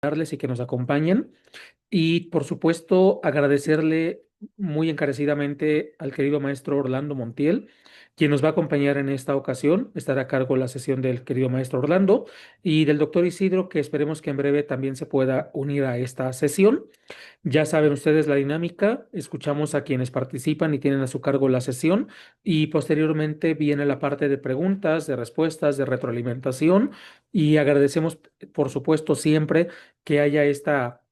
y que nos acompañen. Y por supuesto, agradecerle muy encarecidamente al querido maestro Orlando Montiel, quien nos va a acompañar en esta ocasión. Estará a cargo la sesión del querido maestro Orlando y del doctor Isidro, que esperemos que en breve también se pueda unir a esta sesión. Ya saben ustedes la dinámica, escuchamos a quienes participan y tienen a su cargo la sesión y posteriormente viene la parte de preguntas, de respuestas, de retroalimentación y agradecemos, por supuesto, siempre que haya esta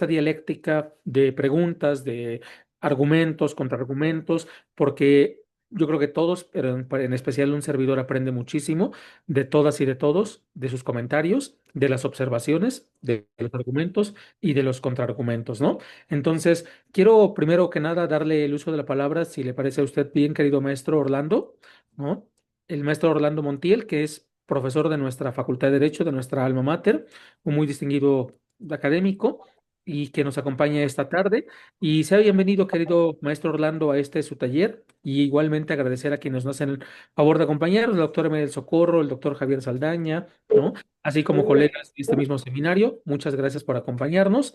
dialéctica de preguntas, de argumentos, contraargumentos, porque yo creo que todos, pero en especial un servidor, aprende muchísimo de todas y de todos, de sus comentarios, de las observaciones, de los argumentos y de los contraargumentos, ¿no? Entonces, quiero primero que nada darle el uso de la palabra, si le parece a usted bien, querido maestro Orlando, ¿no? El maestro Orlando Montiel, que es profesor de nuestra Facultad de Derecho, de nuestra alma mater, un muy distinguido académico y que nos acompaña esta tarde. Y sea bienvenido, querido maestro Orlando, a este su taller. Y igualmente agradecer a quienes nos hacen el favor de acompañarnos, el doctor Emel Socorro, el doctor Javier Saldaña, ¿no? Así como colegas de este mismo seminario. Muchas gracias por acompañarnos.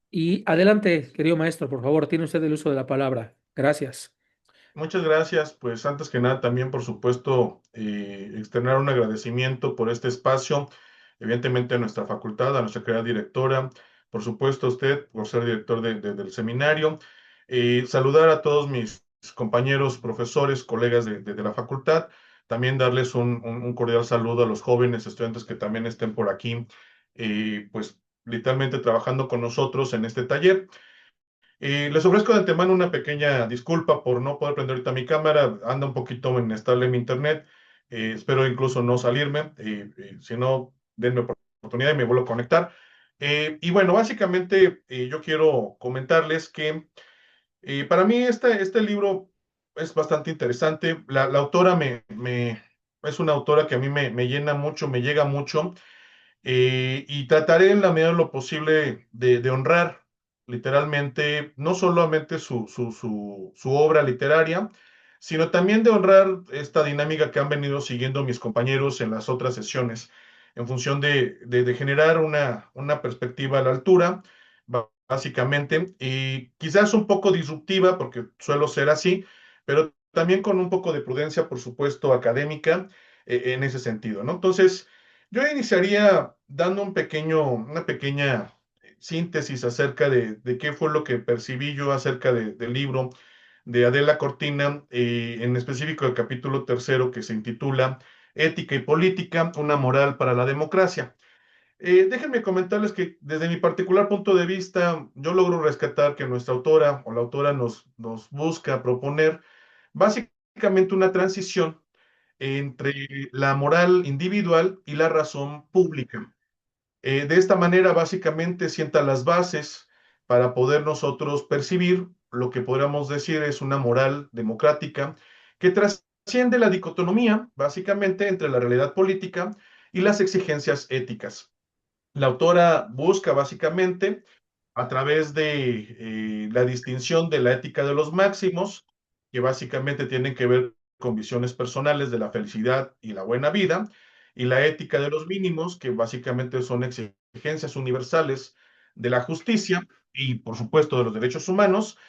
Y adelante, querido maestro, por favor, tiene usted el uso de la palabra. Gracias. Muchas gracias. Pues antes que nada, también, por supuesto, externar un agradecimiento por este espacio, evidentemente a nuestra facultad, a nuestra querida directora, por supuesto a usted por ser director del seminario. Saludar a todos mis compañeros, profesores, colegas de la facultad, también darles un cordial saludo a los jóvenes estudiantes que también estén por aquí, pues literalmente trabajando con nosotros en este taller. Les ofrezco de antemano una pequeña disculpa por no poder prender ahorita mi cámara. Anda un poquito inestable mi internet. Espero incluso no salirme. Si no, denme oportunidad y me vuelvo a conectar. Y bueno, básicamente yo quiero comentarles que para mí este libro es bastante interesante. La autora es una autora que a mí me llena mucho, me llega mucho, y trataré en la medida de lo posible de honrar literalmente, no solamente su obra literaria, sino también de honrar esta dinámica que han venido siguiendo mis compañeros en las otras sesiones, en función de generar una perspectiva a la altura, básicamente, y quizás un poco disruptiva, porque suelo ser así, pero también con un poco de prudencia, por supuesto, académica, en ese sentido, ¿no? Entonces, yo iniciaría dando una pequeña síntesis acerca de qué fue lo que percibí yo acerca del libro de Adela Cortina, en específico el capítulo tercero que se intitula Ética y Política, una moral para la democracia. Déjenme comentarles que desde mi particular punto de vista, yo logro rescatar que nuestra autora o la autora nos busca proponer básicamente una transición entre la moral individual y la razón pública. De esta manera, básicamente, sienta las bases para poder nosotros percibir lo que podríamos decir es una moral democrática que trasciende la dicotomía, básicamente, entre la realidad política y las exigencias éticas. La autora busca, básicamente, a través de la distinción de la ética de los máximos, que básicamente tienen que ver con visiones personales de la felicidad y la buena vida, y la ética de los mínimos, que básicamente son exigencias universales de la justicia y, por supuesto, de los derechos humanos,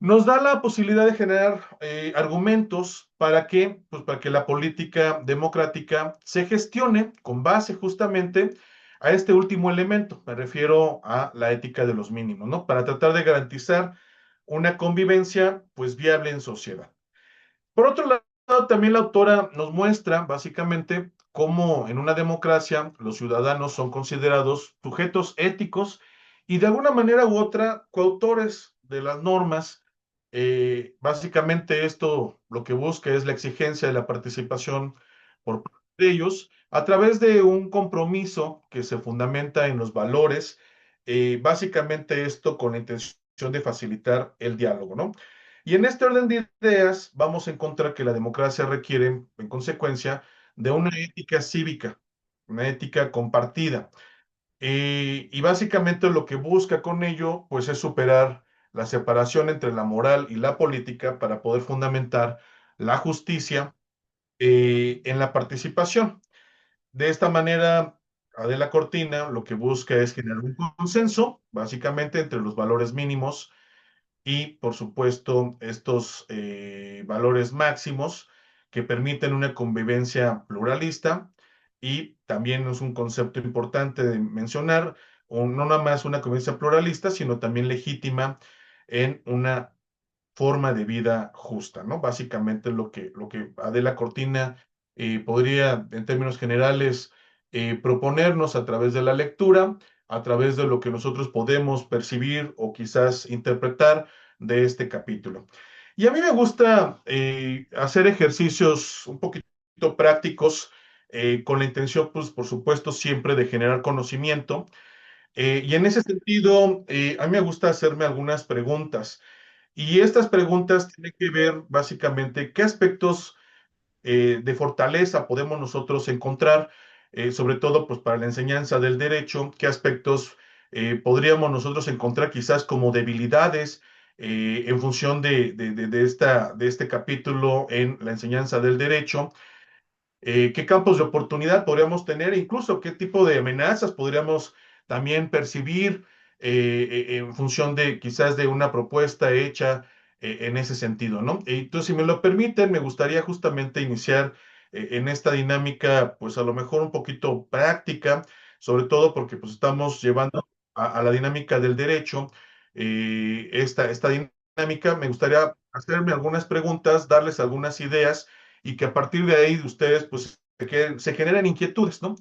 nos da la posibilidad de generar argumentos para que la política democrática se gestione con base justamente a este último elemento. Me refiero a la ética de los mínimos, ¿no? Para tratar de garantizar una convivencia, pues, viable en sociedad. Por otro lado, también la autora nos muestra básicamente cómo en una democracia los ciudadanos son considerados sujetos éticos y de alguna manera u otra coautores de las normas. Básicamente esto lo que busca es la exigencia de la participación por parte de ellos a través de un compromiso que se fundamenta en los valores. Básicamente esto con la intención de facilitar el diálogo, ¿no? Y en este orden de ideas vamos a encontrar que la democracia requiere, en consecuencia, de una ética cívica, una ética compartida. Y básicamente lo que busca con ello, pues, es superar la separación entre la moral y la política para poder fundamentar la justicia en la participación. De esta manera, Adela Cortina lo que busca es generar un consenso, básicamente entre los valores mínimos y, por supuesto, estos valores máximos que permiten una convivencia pluralista y también es un concepto importante de mencionar, o no nada más una convivencia pluralista, sino también legítima en una forma de vida justa, ¿no? Básicamente lo que Adela Cortina podría, en términos generales, proponernos a través de la lectura, a través de lo que nosotros podemos percibir o quizás interpretar de este capítulo. Y a mí me gusta hacer ejercicios un poquito prácticos con la intención, pues, por supuesto, siempre de generar conocimiento. Y en ese sentido, a mí me gusta hacerme algunas preguntas. Y estas preguntas tienen que ver básicamente qué aspectos de fortaleza podemos nosotros encontrar, sobre todo pues para la enseñanza del derecho, qué aspectos podríamos nosotros encontrar quizás como debilidades en función de este capítulo en la enseñanza del derecho, qué campos de oportunidad podríamos tener, e incluso qué tipo de amenazas podríamos también percibir en función de quizás de una propuesta hecha en ese sentido, ¿no? Entonces, si me lo permiten, me gustaría justamente iniciar en esta dinámica, pues a lo mejor un poquito práctica, sobre todo porque pues estamos llevando a la dinámica del derecho, esta dinámica, me gustaría hacerme algunas preguntas, darles algunas ideas y que a partir de ahí ustedes pues se generen inquietudes, ¿no?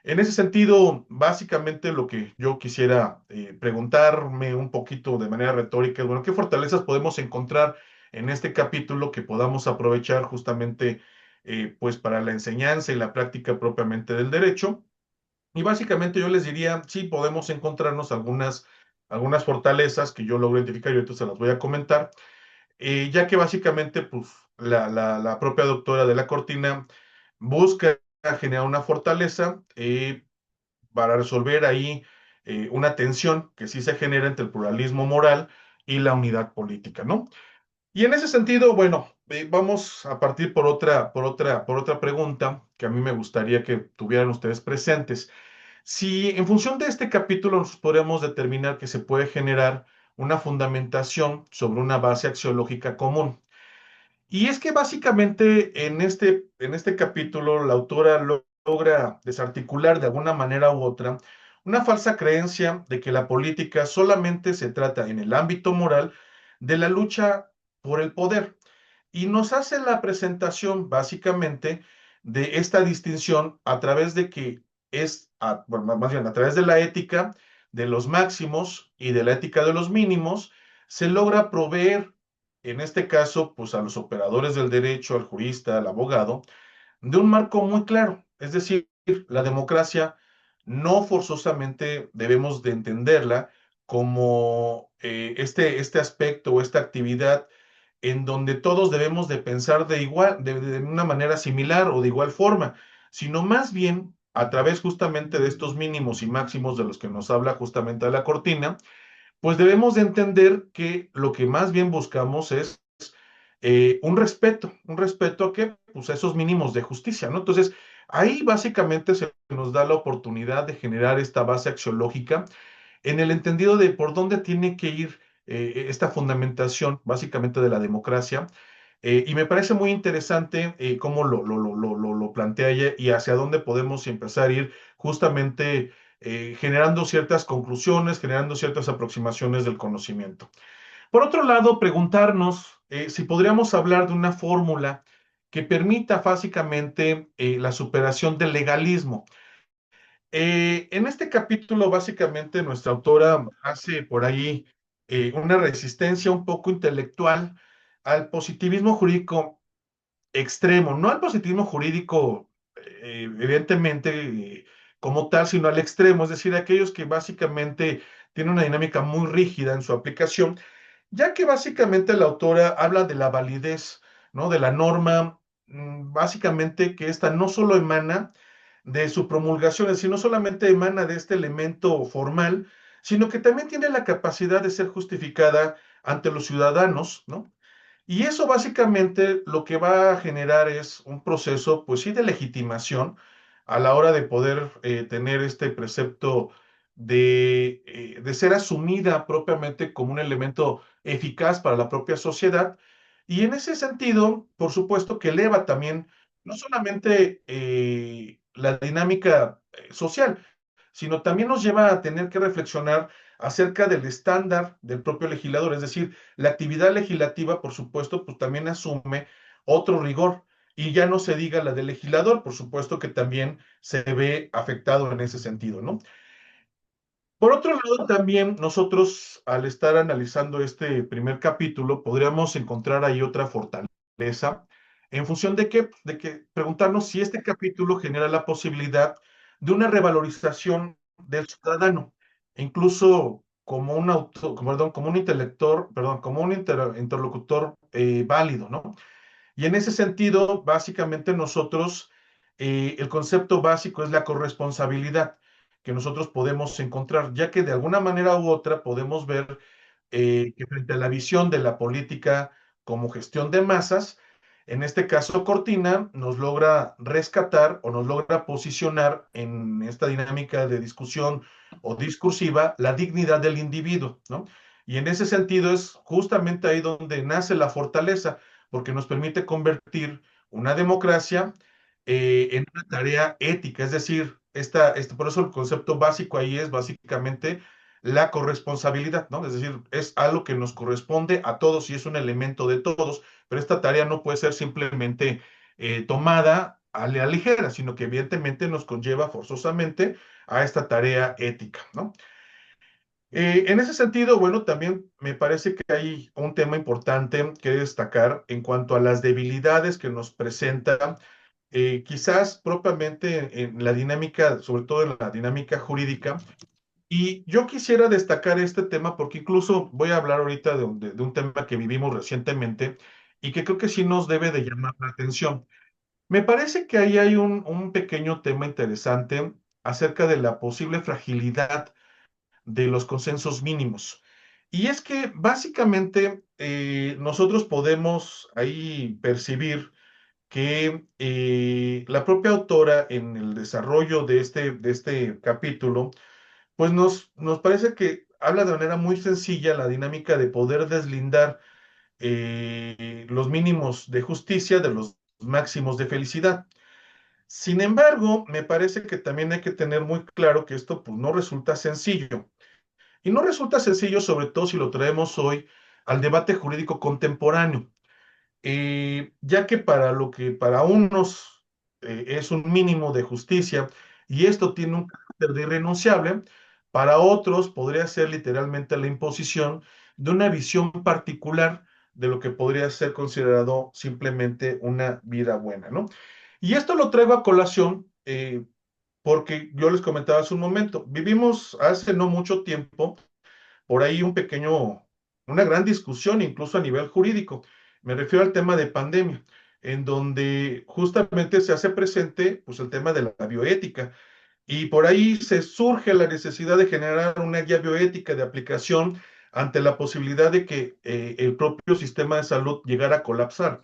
En ese sentido, básicamente lo que yo quisiera preguntarme un poquito de manera retórica es, bueno, ¿qué fortalezas podemos encontrar en este capítulo que podamos aprovechar justamente pues para la enseñanza y la práctica propiamente del derecho? Y básicamente yo les diría, sí, podemos encontrarnos algunas fortalezas que yo logro identificar y ahorita se las voy a comentar, ya que básicamente pues, la propia doctora de la Cortina busca generar una fortaleza para resolver ahí una tensión que sí se genera entre el pluralismo moral y la unidad política, ¿no? Y en ese sentido, bueno, vamos a partir por otra pregunta que a mí me gustaría que tuvieran ustedes presentes. Si en función de este capítulo nos podríamos determinar que se puede generar una fundamentación sobre una base axiológica común. Y es que básicamente en este capítulo la autora logra desarticular de alguna manera u otra una falsa creencia de que la política solamente se trata en el ámbito moral de la lucha por el poder. Y nos hace la presentación básicamente de esta distinción a través de que bueno, más bien a través de la ética de los máximos y de la ética de los mínimos, se logra proveer, en este caso, pues a los operadores del derecho, al jurista, al abogado, de un marco muy claro. Es decir, la democracia no forzosamente debemos de entenderla como este aspecto o esta actividad en donde todos debemos de pensar de una manera similar o de igual forma, sino más bien a través justamente de estos mínimos y máximos de los que nos habla justamente la Cortina, pues debemos de entender que lo que más bien buscamos es un respeto a qué, pues a esos mínimos de justicia, ¿no? Entonces, ahí básicamente se nos da la oportunidad de generar esta base axiológica en el entendido de por dónde tiene que ir esta fundamentación básicamente de la democracia. Y me parece muy interesante cómo lo plantea ella y hacia dónde podemos empezar a ir justamente generando ciertas conclusiones, generando ciertas aproximaciones del conocimiento. Por otro lado, preguntarnos si podríamos hablar de una fórmula que permita básicamente la superación del legalismo. En este capítulo, básicamente, nuestra autora hace por ahí una resistencia un poco intelectual al positivismo jurídico extremo, no al positivismo jurídico, evidentemente, como tal, sino al extremo, es decir, aquellos que básicamente tienen una dinámica muy rígida en su aplicación, ya que básicamente la autora habla de la validez, ¿no? De la norma, básicamente que esta no solo emana de su promulgación, sino solamente emana de este elemento formal, sino que también tiene la capacidad de ser justificada ante los ciudadanos, ¿no? Y eso básicamente lo que va a generar es un proceso, pues sí, de legitimación a la hora de poder tener este precepto de ser asumida propiamente como un elemento eficaz para la propia sociedad. Y en ese sentido, por supuesto que eleva también no solamente la dinámica social, sino también nos lleva a tener que reflexionar acerca del estándar del propio legislador, es decir, la actividad legislativa, por supuesto, pues también asume otro rigor. Y ya no se diga la del legislador, por supuesto que también se ve afectado en ese sentido, ¿no? Por otro lado, también nosotros, al estar analizando este primer capítulo, podríamos encontrar ahí otra fortaleza en función de que, preguntarnos si este capítulo genera la posibilidad de una revalorización del ciudadano, incluso como un perdón, como un intelector, perdón, como un interlocutor válido, ¿no? Y en ese sentido, básicamente nosotros, el concepto básico es la corresponsabilidad que nosotros podemos encontrar, ya que de alguna manera u otra podemos ver que frente a la visión de la política como gestión de masas, en este caso Cortina nos logra rescatar o nos logra posicionar en esta dinámica de discusión o discursiva la dignidad del individuo, ¿no? Y en ese sentido es justamente ahí donde nace la fortaleza, porque nos permite convertir una democracia en una tarea ética, es decir, por eso el concepto básico ahí es básicamente la corresponsabilidad, ¿no? Es decir, es algo que nos corresponde a todos y es un elemento de todos, pero esta tarea no puede ser simplemente tomada a la ligera, sino que evidentemente nos conlleva forzosamente a esta tarea ética, ¿no? En ese sentido, bueno, también me parece que hay un tema importante que destacar en cuanto a las debilidades que nos presenta, quizás propiamente en la dinámica, sobre todo en la dinámica jurídica. Y yo quisiera destacar este tema porque incluso voy a hablar ahorita de un tema que vivimos recientemente y que creo que sí nos debe de llamar la atención. Me parece que ahí hay un pequeño tema interesante acerca de la posible fragilidad de los consensos mínimos. Y es que básicamente nosotros podemos ahí percibir que la propia autora en el desarrollo de este capítulo, pues nos parece que habla de manera muy sencilla la dinámica de poder deslindar los mínimos de justicia de los máximos de felicidad. Sin embargo, me parece que también hay que tener muy claro que esto pues, no resulta sencillo. Y no resulta sencillo, sobre todo si lo traemos hoy al debate jurídico contemporáneo, ya que para lo que para unos es un mínimo de justicia y esto tiene un carácter de irrenunciable, para otros podría ser literalmente la imposición de una visión particular de lo que podría ser considerado simplemente una vida buena, ¿no? Y esto lo traigo a colación porque yo les comentaba hace un momento, vivimos hace no mucho tiempo por ahí una gran discusión, incluso a nivel jurídico. Me refiero al tema de pandemia, en donde justamente se hace presente pues, el tema de la bioética. Y por ahí se surge la necesidad de generar una guía bioética de aplicación ante la posibilidad de que el propio sistema de salud llegara a colapsar.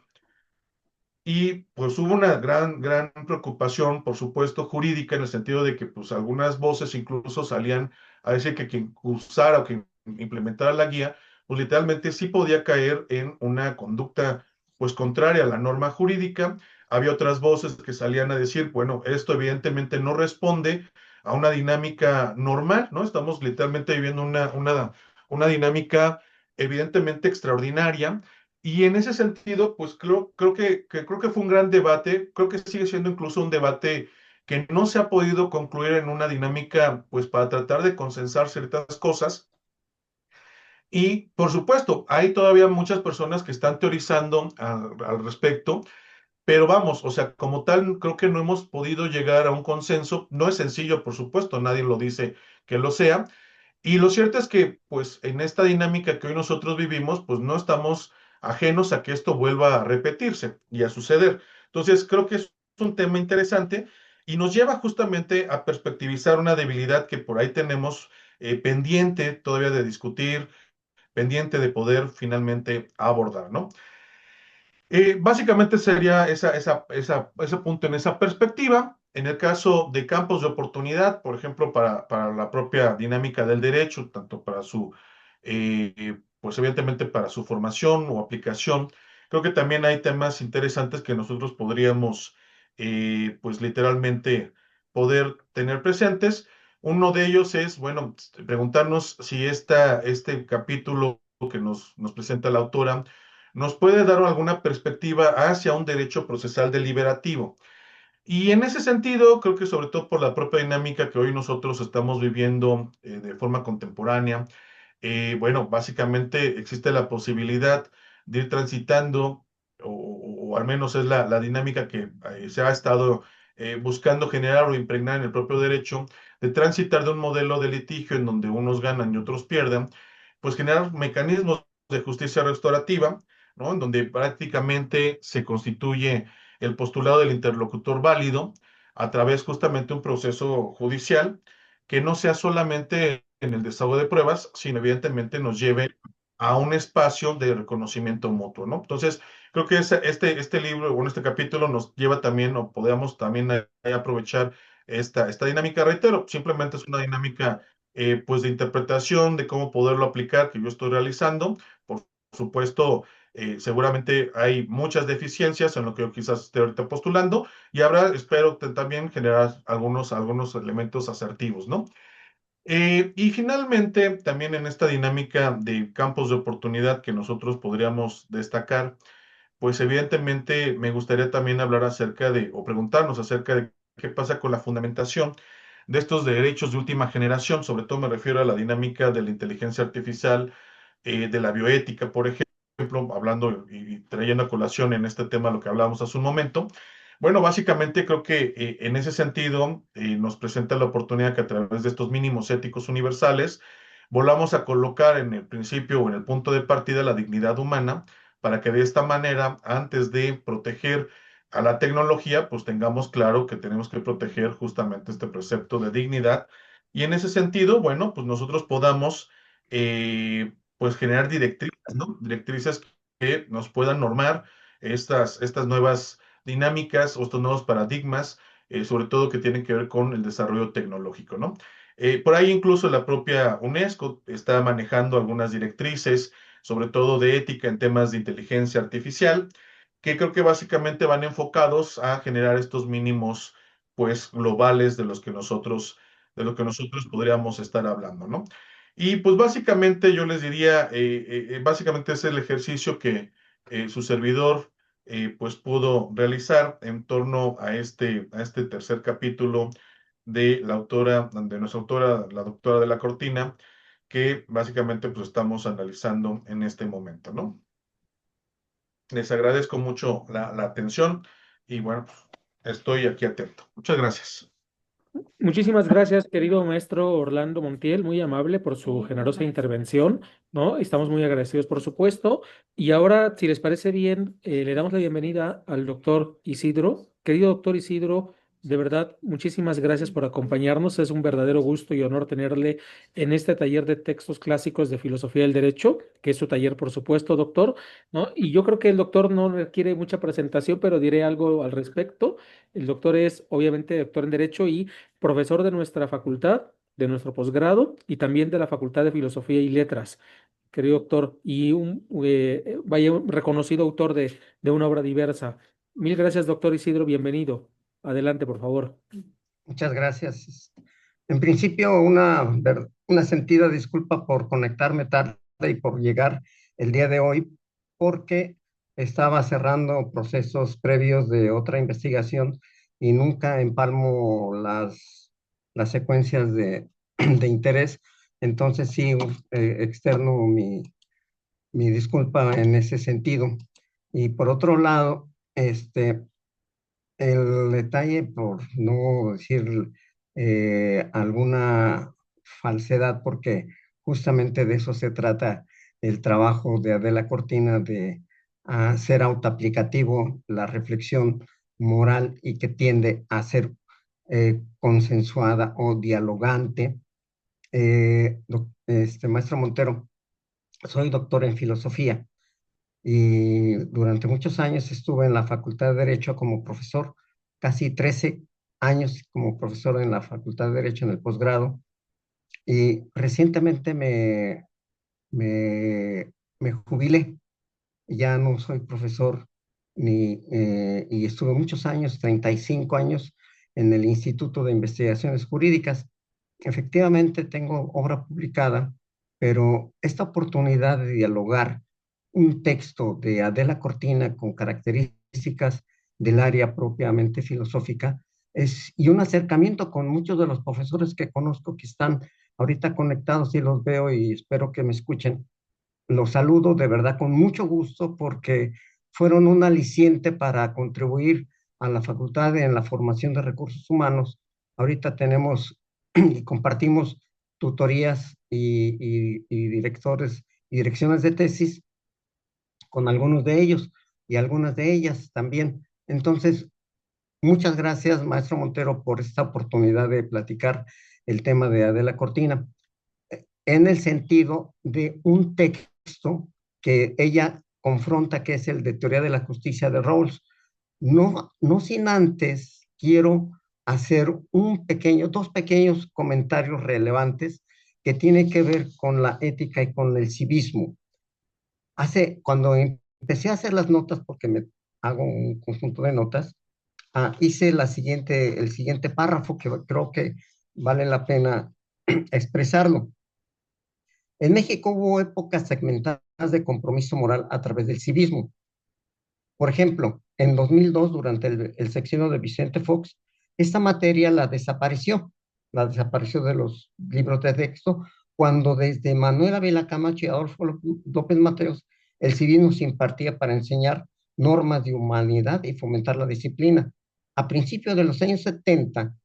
Y pues hubo una gran preocupación, por supuesto, jurídica, en el sentido de que pues algunas voces incluso salían a decir que quien usara o quien implementara la guía, pues literalmente sí podía caer en una conducta pues contraria a la norma jurídica. Había otras voces que salían a decir, bueno, esto evidentemente no responde a una dinámica normal, ¿no? Estamos literalmente viviendo una dinámica evidentemente extraordinaria y en ese sentido, pues creo que fue un gran debate, creo que sigue siendo incluso un debate que no se ha podido concluir en una dinámica, pues para tratar de consensar ciertas cosas. Y por supuesto, hay todavía muchas personas que están teorizando al respecto, pero vamos, o sea, como tal, creo que no hemos podido llegar a un consenso. No es sencillo, por supuesto, nadie lo dice que lo sea, y lo cierto es que, pues, en esta dinámica que hoy nosotros vivimos, pues no estamos ajenos a que esto vuelva a repetirse y a suceder. Entonces, creo que es un tema interesante y nos lleva justamente a perspectivizar una debilidad que por ahí tenemos pendiente todavía de discutir, pendiente de poder finalmente abordar, ¿no? Básicamente sería ese punto en esa perspectiva. En el caso de campos de oportunidad, por ejemplo, para la propia dinámica del derecho, tanto para su, pues evidentemente para su formación o aplicación, creo que también hay temas interesantes que nosotros podríamos, pues literalmente poder tener presentes. Uno de ellos es, bueno, preguntarnos si este capítulo que nos presenta la autora nos puede dar alguna perspectiva hacia un derecho procesal deliberativo. Y en ese sentido, creo que sobre todo por la propia dinámica que hoy nosotros estamos viviendo de forma contemporánea, bueno, básicamente existe la posibilidad de ir transitando, o al menos es la dinámica que se ha estado buscando generar o impregnar en el propio derecho, de transitar de un modelo de litigio en donde unos ganan y otros pierden, pues generar mecanismos de justicia restaurativa, ¿no? En donde prácticamente se constituye el postulado del interlocutor válido a través justamente de un proceso judicial que no sea solamente en el desahogo de pruebas, sino evidentemente nos lleve a un espacio de reconocimiento mutuo, ¿no? Entonces, creo que este libro, bueno, este capítulo nos lleva también, o podemos también aprovechar esta dinámica, reitero, simplemente es una dinámica pues de interpretación, de cómo poderlo aplicar, que yo estoy realizando. Por supuesto, seguramente hay muchas deficiencias en lo que yo quizás esté ahorita postulando, y habrá, espero también generar algunos elementos asertivos, ¿no? Y finalmente, también en esta dinámica de campos de oportunidad que nosotros podríamos destacar, pues evidentemente me gustaría también hablar acerca de, o preguntarnos acerca de qué pasa con la fundamentación de estos derechos de última generación. Sobre todo me refiero a la dinámica de la inteligencia artificial, de la bioética, por ejemplo, hablando y trayendo a colación en este tema lo que hablábamos hace un momento. Bueno, básicamente creo que en ese sentido nos presenta la oportunidad que a través de estos mínimos éticos universales volvamos a colocar en el principio o en el punto de partida la dignidad humana, para que de esta manera, antes de proteger a la tecnología, pues tengamos claro que tenemos que proteger justamente este precepto de dignidad. Y en ese sentido, bueno, pues nosotros podamos pues generar directrices, ¿no? Directrices que nos puedan normar estas nuevas dinámicas o estos nuevos paradigmas, sobre todo que tienen que ver con el desarrollo tecnológico, ¿no? Por ahí incluso la propia UNESCO está manejando algunas directrices, sobre todo de ética en temas de inteligencia artificial, que creo que básicamente van enfocados a generar estos mínimos, pues, globales de lo que nosotros podríamos estar hablando, ¿no? Y pues básicamente yo les diría, básicamente es el ejercicio que su servidor pues pudo realizar en torno a este tercer capítulo de la autora, de nuestra autora, la doctora de la Cortina, que básicamente pues estamos analizando en este momento, ¿no? Les agradezco mucho la atención y bueno, pues, estoy aquí atento. Muchas gracias. Muchísimas gracias, querido maestro Orlando Montiel, muy amable por su generosa intervención, ¿no? Estamos muy agradecidos, por supuesto. Y ahora, si les parece bien, le damos la bienvenida al doctor Isidro. Querido doctor Isidro, de verdad, muchísimas gracias por acompañarnos. Es un verdadero gusto y honor tenerle en este taller de textos clásicos de filosofía del derecho, que es su taller, por supuesto, doctor, ¿no? Y yo creo que el doctor no requiere mucha presentación, pero diré algo al respecto. El doctor es, obviamente, doctor en derecho y profesor de nuestra facultad, de nuestro posgrado y también de la Facultad de Filosofía y Letras, querido doctor, y vaya, un reconocido autor de una obra diversa. Mil gracias, doctor Isidro, bienvenido. Adelante, por favor. Muchas gracias. En principio, una sentida disculpa por conectarme tarde y por llegar el día de hoy, porque estaba cerrando procesos previos de otra investigación y nunca empalmo las secuencias de interés. Entonces, sí, externo mi disculpa en ese sentido. Y por otro lado, el detalle, por no decir alguna falsedad, porque justamente de eso se trata el trabajo de Adela Cortina, de hacer autoaplicativo la reflexión moral y que tiende a ser consensuada o dialogante. Maestro Montero, soy doctor en filosofía y durante muchos años estuve en la Facultad de Derecho como profesor, casi 13 años como profesor en la Facultad de Derecho en el posgrado y recientemente me, me jubilé. Ya no soy profesor y estuve muchos años, 35 años, en el Instituto de Investigaciones Jurídicas. Efectivamente, tengo obra publicada, pero esta oportunidad de dialogar un texto de Adela Cortina con características del área propiamente filosófica y un acercamiento con muchos de los profesores que conozco que están ahorita conectados y los veo y espero que me escuchen. Los saludo de verdad con mucho gusto porque fueron un aliciente para contribuir a la facultad en la formación de recursos humanos. Ahorita tenemos y compartimos tutorías y directores y direcciones de tesis con algunos de ellos y algunas de ellas también. Entonces, muchas gracias, maestro Montero, por esta oportunidad de platicar el tema de Adela Cortina en el sentido de un texto que ella confronta, que es el de Teoría de la Justicia de Rawls. No sin antes quiero hacer dos pequeños comentarios relevantes que tienen que ver con la ética y con el civismo. Cuando empecé a hacer las notas, porque me hago un conjunto de notas, hice el siguiente párrafo que creo que vale la pena expresarlo. En México hubo épocas segmentadas de compromiso moral a través del civismo. Por ejemplo, en 2002, durante el sexenio de Vicente Fox, esta materia la desapareció de los libros de texto, cuando desde Manuel Ávila Camacho y Adolfo López Mateos, el civismo se impartía para enseñar normas de humanidad y fomentar la disciplina. A principios de los años 70,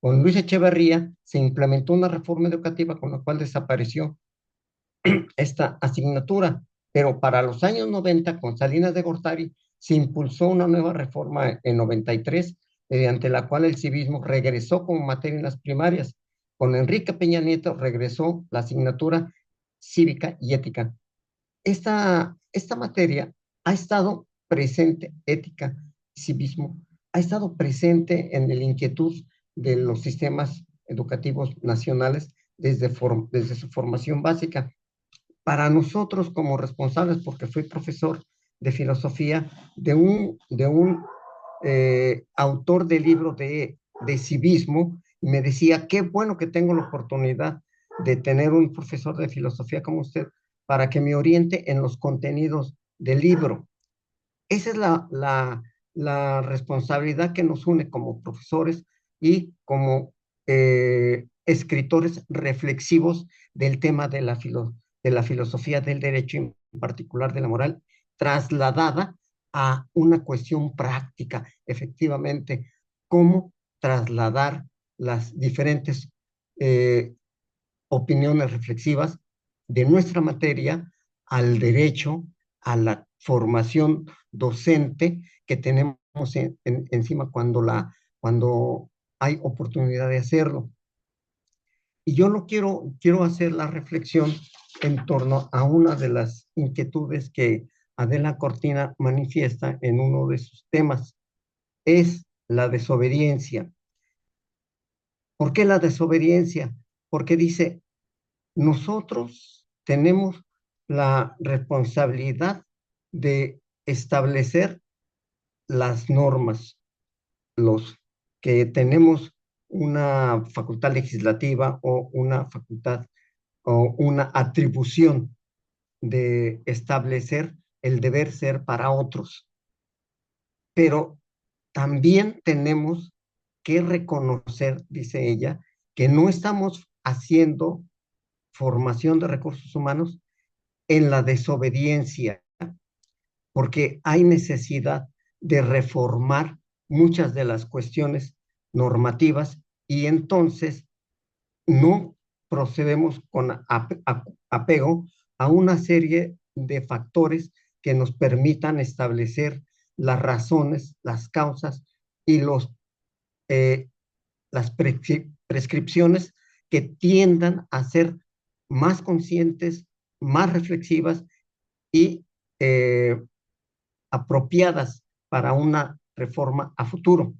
con Luis Echeverría, se implementó una reforma educativa con la cual desapareció esta asignatura, pero para los años 90, con Salinas de Gortari, se impulsó una nueva reforma en 93, mediante la cual el civismo regresó como materia en las primarias. Con Enrique Peña Nieto regresó la asignatura cívica y ética. Esta materia ha estado presente, ética, civismo, ha estado presente en la inquietud de los sistemas educativos nacionales desde su formación básica. Para nosotros como responsables, porque fui profesor de filosofía, de un autor de libro de civismo, me decía, qué bueno que tengo la oportunidad de tener un profesor de filosofía como usted para que me oriente en los contenidos del libro. Esa es la responsabilidad que nos une como profesores y como escritores reflexivos del tema de la filosofía del derecho, en particular de la moral, trasladada a una cuestión práctica, efectivamente, cómo trasladar las diferentes eh, opiniones reflexivas de nuestra materia al derecho, a la formación docente que tenemos encima cuando hay oportunidad de hacerlo. Y yo no quiero hacer la reflexión en torno a una de las inquietudes que Adela Cortina manifiesta en uno de sus temas, es la desobediencia. ¿Por qué la desobediencia? Porque dice, nosotros tenemos la responsabilidad de establecer las normas, los que tenemos una facultad legislativa o una facultad o una atribución de establecer el deber ser para otros. Pero también tenemos que reconocer, dice ella, que no estamos haciendo formación de recursos humanos en la desobediencia, porque hay necesidad de reformar muchas de las cuestiones normativas y entonces no procedemos con apego a una serie de factores que nos permitan establecer las razones, las causas y eh, las prescripciones que tiendan a ser más conscientes, más reflexivas y apropiadas para una reforma a futuro.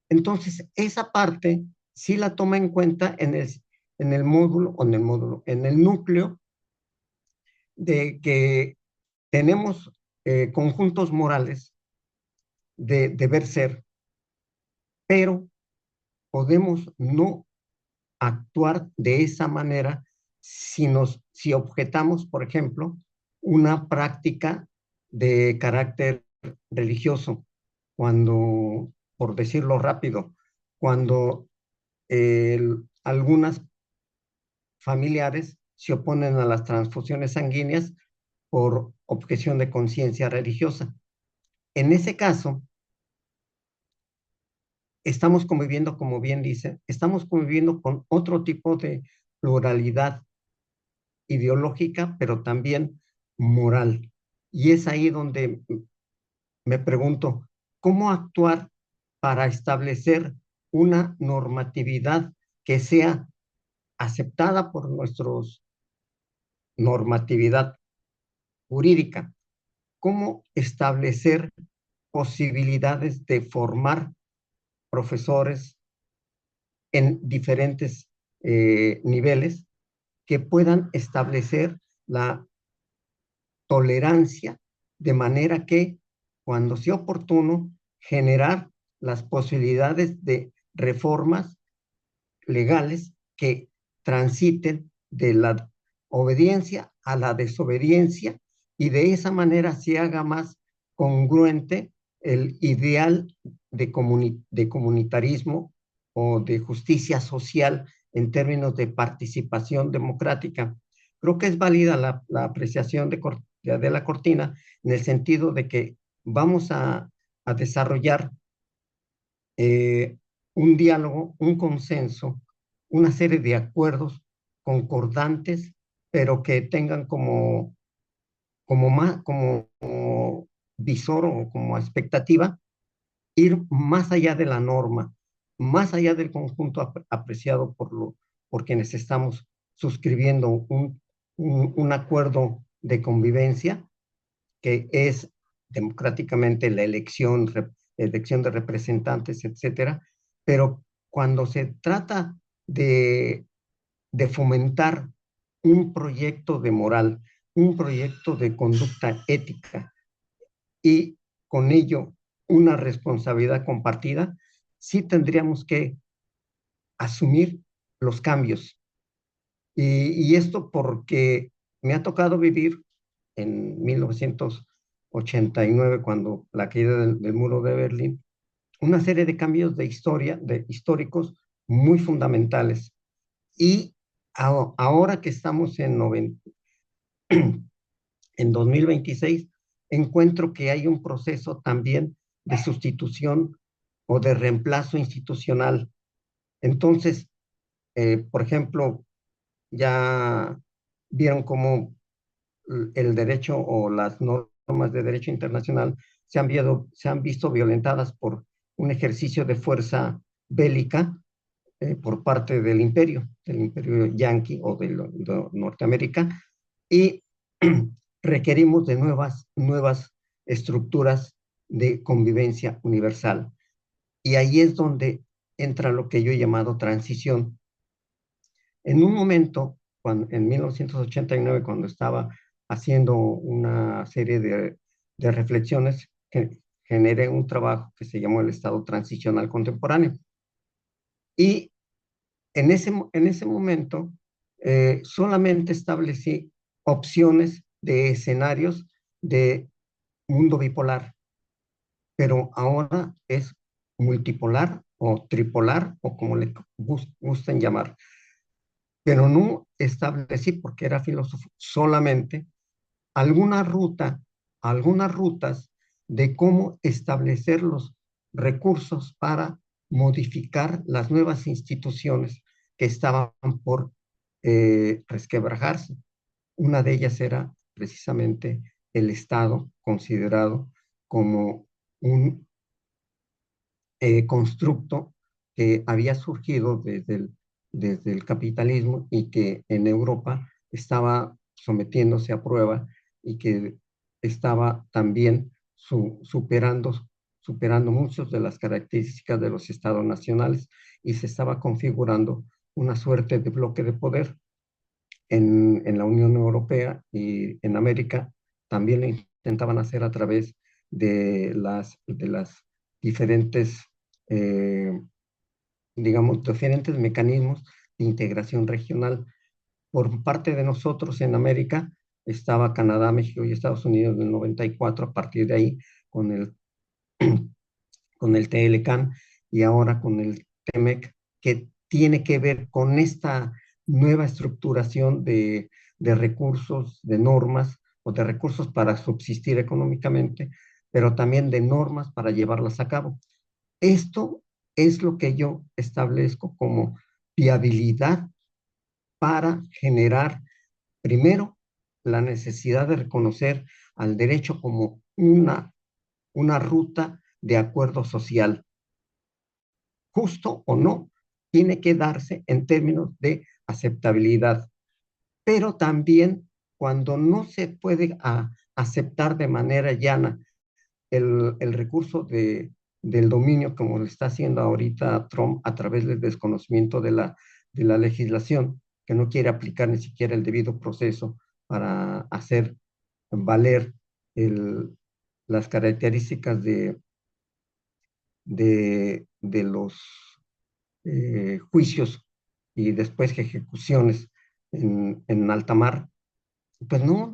Entonces, esa parte sí la toma en cuenta en el módulo, o en el núcleo de que tenemos conjuntos morales de deber ser, pero podemos no actuar de esa manera si objetamos, por ejemplo, una práctica de carácter religioso, cuando, por decirlo rápido, cuando algunas familiares se oponen a las transfusiones sanguíneas por objeción de conciencia religiosa. En ese caso, estamos conviviendo, como bien dice, estamos conviviendo con otro tipo de pluralidad ideológica, pero también moral. Y es ahí donde me pregunto, ¿cómo actuar para establecer una normatividad que sea aceptada por nuestros normatividad jurídica? ¿Cómo establecer posibilidades de formar profesores en diferentes niveles que puedan establecer la tolerancia de manera que, cuando sea oportuno, generar las posibilidades de reformas legales que transiten de la obediencia a la desobediencia, y de esa manera se haga más congruente el ideal de comunitarismo o de justicia social en términos de participación democrática. Creo que es válida la apreciación de la Cortina, en el sentido de que vamos a desarrollar eh, un diálogo, un consenso, una serie de acuerdos concordantes, pero que tengan como visor o como expectativa ir más allá de la norma, más allá del conjunto apreciado por quienes estamos suscribiendo un acuerdo de convivencia, que es democráticamente la elección de representantes, etcétera. Pero cuando se trata de, de fomentar un proyecto de moral, un proyecto de conducta ética, y con ello una responsabilidad compartida, sí tendríamos que asumir los cambios. Y esto porque me ha tocado vivir en 1989, cuando la caída del muro de Berlín, una serie de cambios de historia, de históricos muy fundamentales. Y ahora que estamos en 2026, encuentro que hay un proceso también de sustitución o de reemplazo institucional. Entonces, por ejemplo, ya vieron cómo el derecho o las normas de derecho internacional se han visto violentadas por un ejercicio de fuerza bélica por parte del imperio yanqui o de Norteamérica, y requerimos de nuevas estructuras de convivencia universal. Y ahí es donde entra lo que yo he llamado transición. En un momento, en 1989, cuando estaba haciendo una serie de reflexiones, generé un trabajo que se llamó el Estado Transicional Contemporáneo. Y en ese momento solamente establecí opciones de escenarios de mundo bipolar, pero ahora es multipolar o tripolar o como le gusten llamar. Pero no establecí, porque era filósofo, solamente alguna ruta, algunas rutas de cómo establecer los recursos para modificar las nuevas instituciones que estaban por resquebrajarse. Una de ellas era precisamente el Estado, considerado como un constructo que había surgido desde el capitalismo y que en Europa estaba sometiéndose a prueba, y que estaba también superando superando muchas de las características de los estados nacionales y se estaba configurando una suerte de bloque de poder en la Unión Europea y en América. También lo intentaban hacer a través de las diferentes, eh, digamos, diferentes mecanismos de integración regional. Por parte de nosotros en América estaba Canadá, México y Estados Unidos en el 94, a partir de ahí con el, con el TLCAN y ahora con el TEMEC, que tiene que ver con esta nueva estructuración de recursos, de normas o de recursos para subsistir económicamente, pero también de normas para llevarlas a cabo. Esto es lo que yo establezco como viabilidad para generar, primero, la necesidad de reconocer al derecho como una ruta de acuerdo social, justo o no, tiene que darse en términos de aceptabilidad, pero también cuando no se puede aceptar de manera llana el recurso del dominio, como lo está haciendo ahorita Trump a través del desconocimiento de la legislación, que no quiere aplicar ni siquiera el debido proceso para hacer valer el, las características de los juicios y después ejecuciones en alta mar. Pues no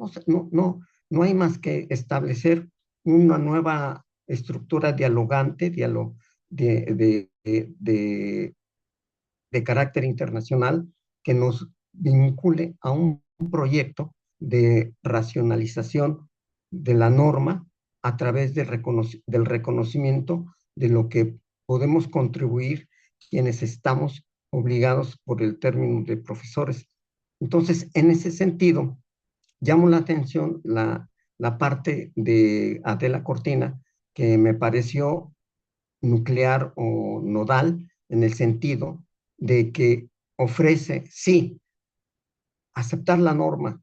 hay más que establecer una nueva estructura dialogante, de carácter internacional que nos vincule a un proyecto de racionalización de la norma a través del reconocimiento de lo que podemos contribuir quienes estamos obligados por el término de profesores. Entonces, en ese sentido, llamo la atención la parte de Adela Cortina, que me pareció nuclear o nodal en el sentido de que ofrece, sí, aceptar la norma,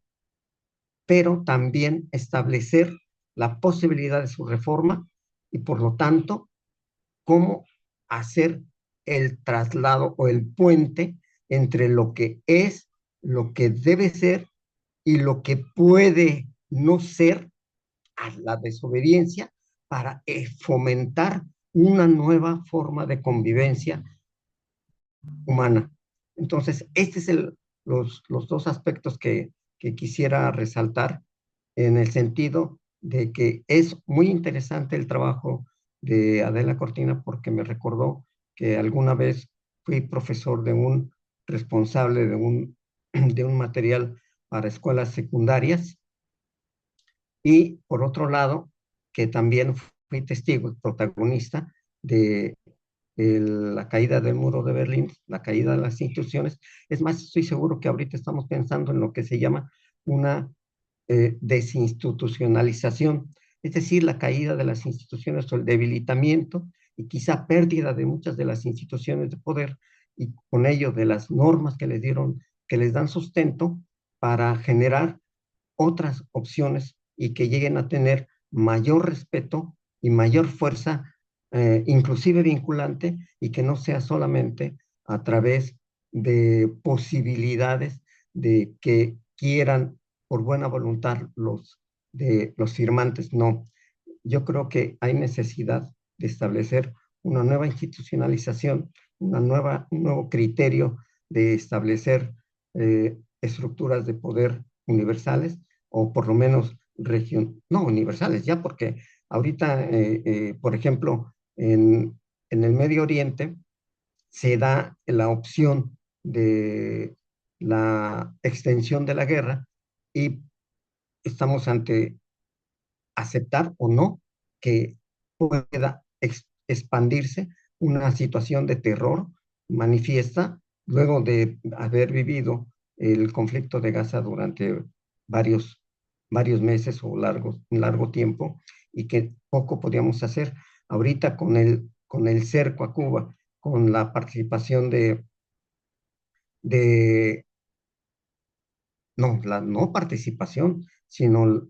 pero también establecer la posibilidad de su reforma y por lo tanto, cómo hacer el traslado o el puente entre lo que es, lo que debe ser y lo que puede no ser a la desobediencia para fomentar una nueva forma de convivencia humana. Entonces, este es los dos aspectos que quisiera resaltar en el sentido de que es muy interesante el trabajo de Adela Cortina porque me recordó que alguna vez fui profesor de un responsable de un material para escuelas secundarias y por otro lado que también fui testigo, protagonista de la caída del muro de Berlín, la caída de las instituciones. Es más, estoy seguro que ahorita estamos pensando en lo que se llama una desinstitucionalización, es decir, la caída de las instituciones o el debilitamiento y quizá pérdida de muchas de las instituciones de poder y con ello de las normas que les dieron, que les dan sustento para generar otras opciones y que lleguen a tener mayor respeto y mayor fuerza, inclusive vinculante, y que no sea solamente a través de posibilidades de que quieran por buena voluntad los firmantes. No, yo creo que hay necesidad de establecer una nueva institucionalización, un nuevo criterio de establecer estructuras de poder universales o por lo menos no universales ya, porque ahorita, por ejemplo, en el Medio Oriente se da la opción de la extensión de la guerra y estamos ante aceptar o no que pueda expandirse una situación de terror manifiesta luego de haber vivido el conflicto de Gaza durante varios, varios meses o un largo tiempo y que poco podíamos hacer. Ahorita con el cerco a Cuba, con la participación de no, la no participación, sino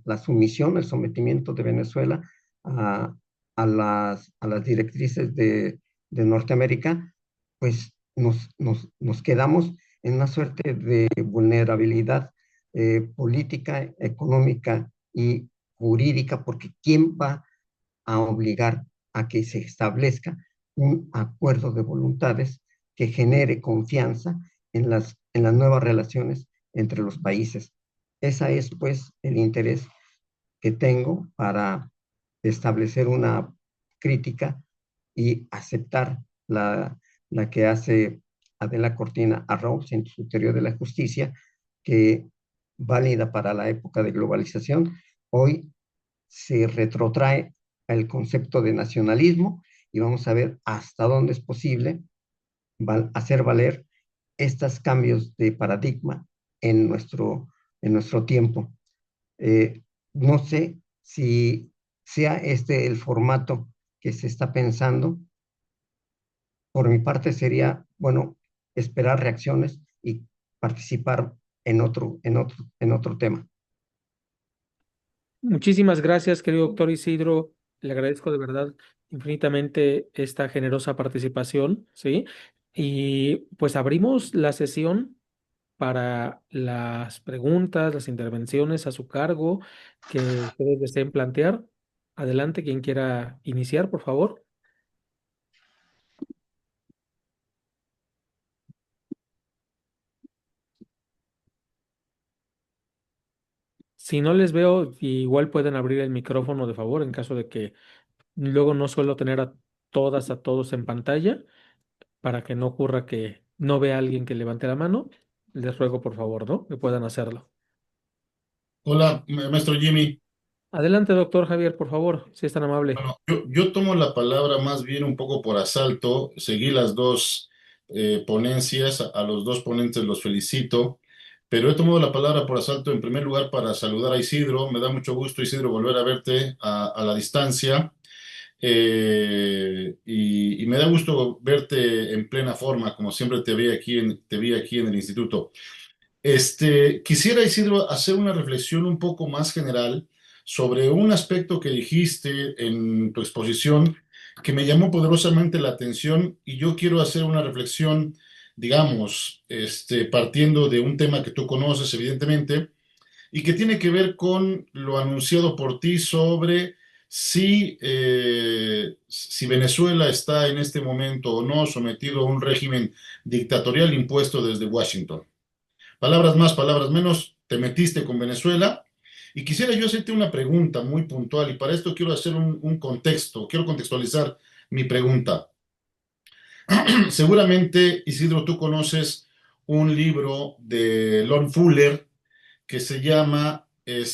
la sumisión, el sometimiento de Venezuela a, a las directrices de Norteamérica, pues nos quedamos en una suerte de vulnerabilidad política, económica y jurídica, porque ¿quién va a obligar a que se establezca un acuerdo de voluntades que genere confianza en las nuevas relaciones entre los países? Ese es, pues, el interés que tengo para establecer una crítica y aceptar la que hace Adela Cortina Arrouz en su teoría de la justicia, que válida para la época de globalización, hoy se retrotrae al concepto de nacionalismo y vamos a ver hasta dónde es posible hacer valer estos cambios de paradigma en en nuestro tiempo. Eh, no sé si sea este el formato que se está pensando. Por mi parte sería, bueno, esperar reacciones y participar en otro tema. Muchísimas gracias, querido doctor Isidro. Le agradezco de verdad infinitamente esta generosa participación, ¿sí? Y pues abrimos la sesión para las preguntas, las intervenciones a su cargo que ustedes deseen plantear. Adelante, quien quiera iniciar, por favor. Si no les veo, igual pueden abrir el micrófono de favor en caso de que luego no suelo tener a todas, a todos en pantalla, para que no ocurra que no vea a alguien que levante la mano. Les ruego, por favor, ¿no? Que puedan hacerlo. Hola, maestro Jimmy. Adelante, doctor Javier, por favor, si es tan amable. Bueno, yo tomo la palabra más bien un poco por asalto. Seguí las dos ponencias, a los dos ponentes los felicito, pero he tomado la palabra por asalto en primer lugar para saludar a Isidro. Me da mucho gusto, Isidro, volver a verte a la distancia. Y me da gusto verte en plena forma, como siempre te vi aquí en el instituto. Quisiera, Isidro, hacer una reflexión un poco más general sobre un aspecto que dijiste en tu exposición que me llamó poderosamente la atención y yo quiero hacer una reflexión, digamos, partiendo de un tema que tú conoces, evidentemente, y que tiene que ver con lo anunciado por ti sobre si Venezuela está en este momento o no sometido a un régimen dictatorial impuesto desde Washington. Palabras más, palabras menos, te metiste con Venezuela y quisiera yo hacerte una pregunta muy puntual y para esto quiero hacer un contexto, quiero contextualizar mi pregunta. Seguramente, Isidro, tú conoces un libro de Lord Fuller que se llama eh,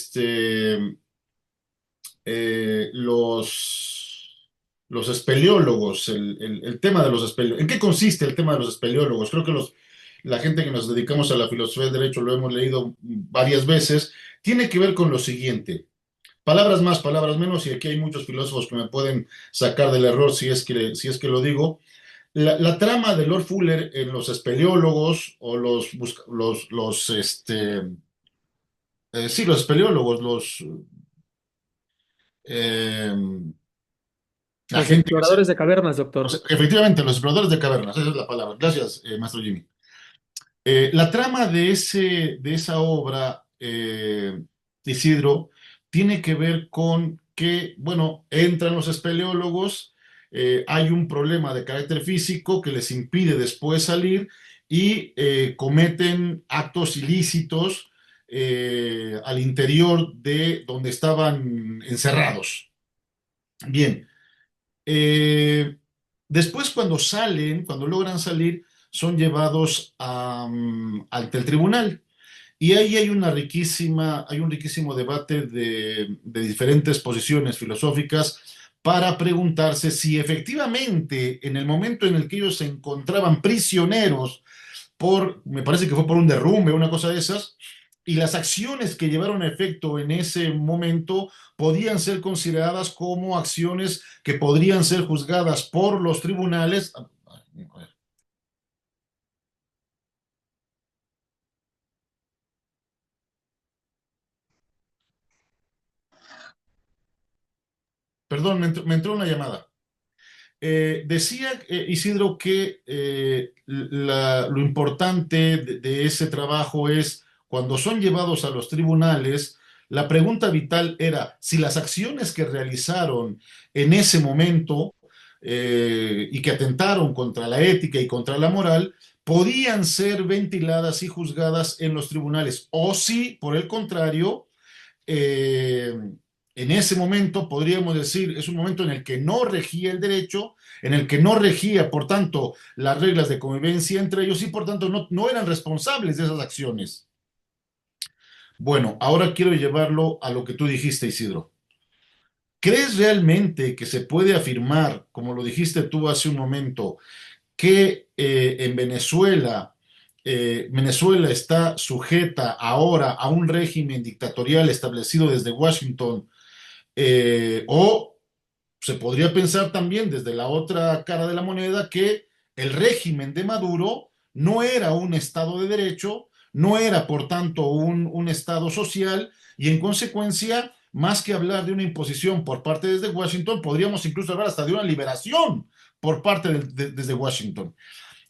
los, los espeleólogos, el tema de los espeleólogos. ¿En qué consiste el tema de los espeleólogos? Creo que la gente que nos dedicamos a la filosofía del derecho lo hemos leído varias veces. Tiene que ver con lo siguiente. Palabras más, palabras menos, y aquí hay muchos filósofos que me pueden sacar del error si es que lo digo. La trama de Lord Fuller en los espeleólogos o sí, los espeleólogos, eh, la Los gente que se... exploradores de cavernas, doctor. Efectivamente, los exploradores de cavernas, esa es la palabra. Gracias, maestro Jimmy. La trama de esa obra, Isidro, tiene que ver con que, bueno, entran los espeleólogos, hay un problema de carácter físico que les impide después salir y cometen actos ilícitos al interior de donde estaban encerrados. Bien. Eh, Después, cuando salen, cuando logran salir, son llevados ante el tribunal. Y ahí hay un riquísimo debate de diferentes posiciones filosóficas para preguntarse si efectivamente en el momento en el que ellos se encontraban prisioneros me parece que fue por un derrumbe, una cosa de esas, y las acciones que llevaron a efecto en ese momento podían ser consideradas como acciones que podrían ser juzgadas por los tribunales. Perdón, me entró una llamada. Decía Isidro que lo importante de ese trabajo es cuando son llevados a los tribunales, la pregunta vital era si las acciones que realizaron en ese momento y que atentaron contra la ética y contra la moral podían ser ventiladas y juzgadas en los tribunales o si, por el contrario, eh, en ese momento podríamos decir, es un momento en el que no regía el derecho, en el que no regía, por tanto, las reglas de convivencia entre ellos y por tanto no eran responsables de esas acciones. Bueno, ahora quiero llevarlo a lo que tú dijiste, Isidro. ¿Crees realmente que se puede afirmar, como lo dijiste tú hace un momento, que en Venezuela, Venezuela está sujeta ahora a un régimen dictatorial establecido desde Washington? O se podría pensar también desde la otra cara de la moneda que el régimen de Maduro no era un Estado de derecho, no era por tanto un Estado social y en consecuencia, más que hablar de una imposición por parte desde Washington, podríamos incluso hablar hasta de una liberación por parte desde Washington.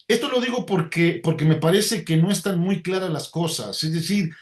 Esto lo digo porque me parece que no están muy claras las cosas, es decir,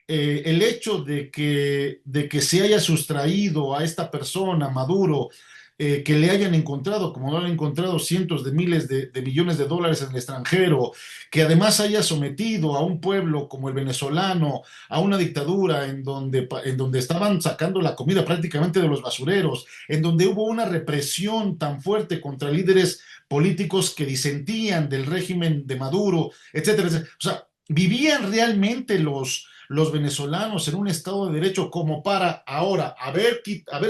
el hecho de que se haya sustraído a esta persona, Maduro, que le hayan encontrado, como lo han encontrado, cientos de miles de millones de dólares en el extranjero, que además haya sometido a un pueblo como el venezolano a una dictadura en donde estaban sacando la comida prácticamente de los basureros, en donde hubo una represión tan fuerte contra líderes políticos que disentían del régimen de Maduro, etcétera, etcétera. O sea, ¿vivían realmente los venezolanos en un Estado de Derecho como para ahora haber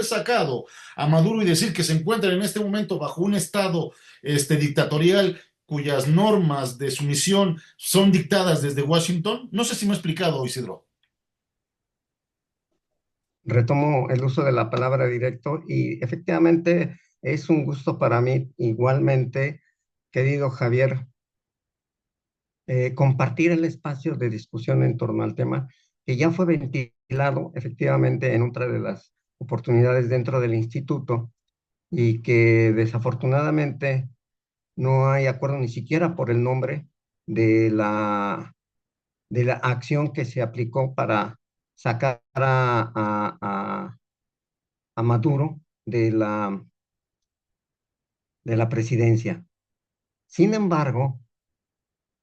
sacado a Maduro y decir que se encuentran en este momento bajo un Estado dictatorial cuyas normas de sumisión son dictadas desde Washington? No sé si me he explicado, Isidro. Retomo el uso de la palabra directo y efectivamente es un gusto para mí igualmente, querido Javier, compartir el espacio de discusión en torno al tema que ya fue ventilado efectivamente en otra de las oportunidades dentro del instituto y que desafortunadamente no hay acuerdo ni siquiera por el nombre de de la acción que se aplicó para sacar a Maduro de la presidencia. Sin embargo,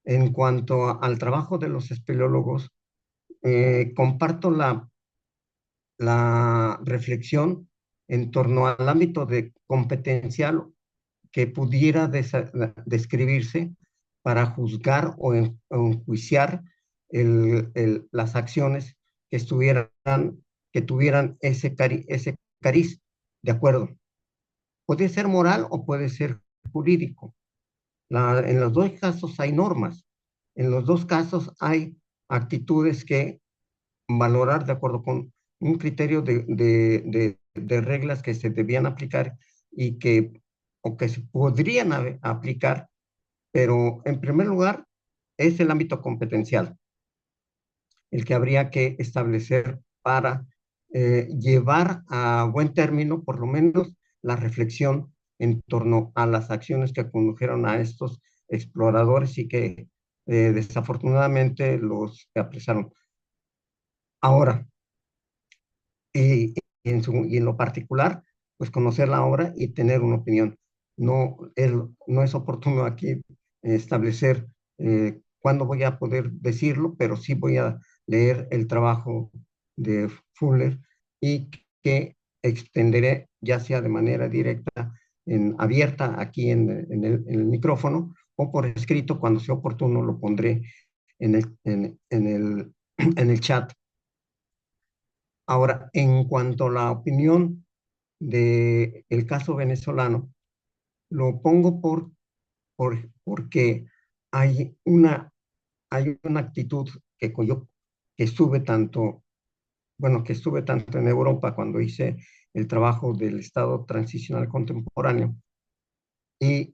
en cuanto al trabajo de los espeleólogos, comparto la reflexión en torno al ámbito de competencial que pudiera describirse para juzgar o enjuiciar las acciones que que tuvieran ese cariz, de acuerdo. Puede ser moral o puede ser jurídico. En los dos casos hay normas. En los dos casos hay actitudes que valorar de acuerdo con un criterio de reglas que se debían aplicar y o que se podrían aplicar, pero en primer lugar es el ámbito competencial, el que habría que establecer para llevar a buen término, por lo menos, la reflexión en torno a las acciones que condujeron a estos exploradores y que desafortunadamente los apresaron. Ahora, y, y en lo particular, pues conocer la obra y tener una opinión. No es oportuno aquí establecer cuándo voy a poder decirlo, pero sí voy a leer el trabajo de Fuller y que extenderé ya sea de manera directa, abierta aquí en el micrófono o por escrito cuando sea oportuno lo pondré en el chat. Ahora, en cuanto a la opinión del caso venezolano, lo pongo porque hay una actitud que estuve tanto, bueno, que estuve tanto en Europa cuando hice el trabajo del Estado transicional contemporáneo y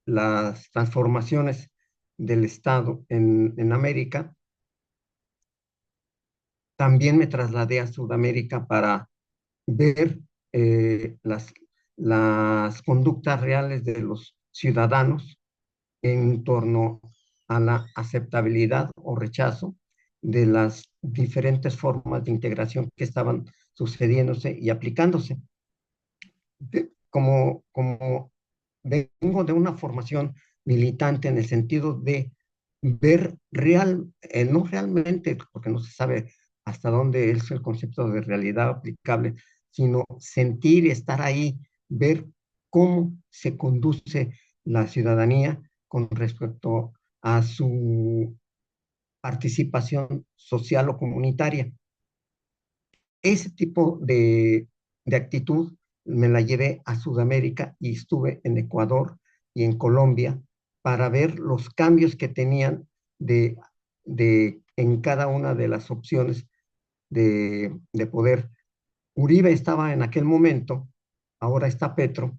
las transformaciones del Estado en América. También me trasladé a Sudamérica para ver las conductas reales de los ciudadanos en torno a la aceptabilidad o rechazo de las diferentes formas de integración que estaban sucediéndose y aplicándose. Como vengo de una formación militante en el sentido de ver no realmente, porque no se sabe hasta dónde es el concepto de realidad aplicable, sino sentir, estar ahí, ver cómo se conduce la ciudadanía con respecto a su participación social o comunitaria. Ese tipo de actitud me la llevé a Sudamérica y estuve en Ecuador y en Colombia para ver los cambios que tenían en cada una de las opciones de poder. Uribe estaba en aquel momento, ahora está Petro.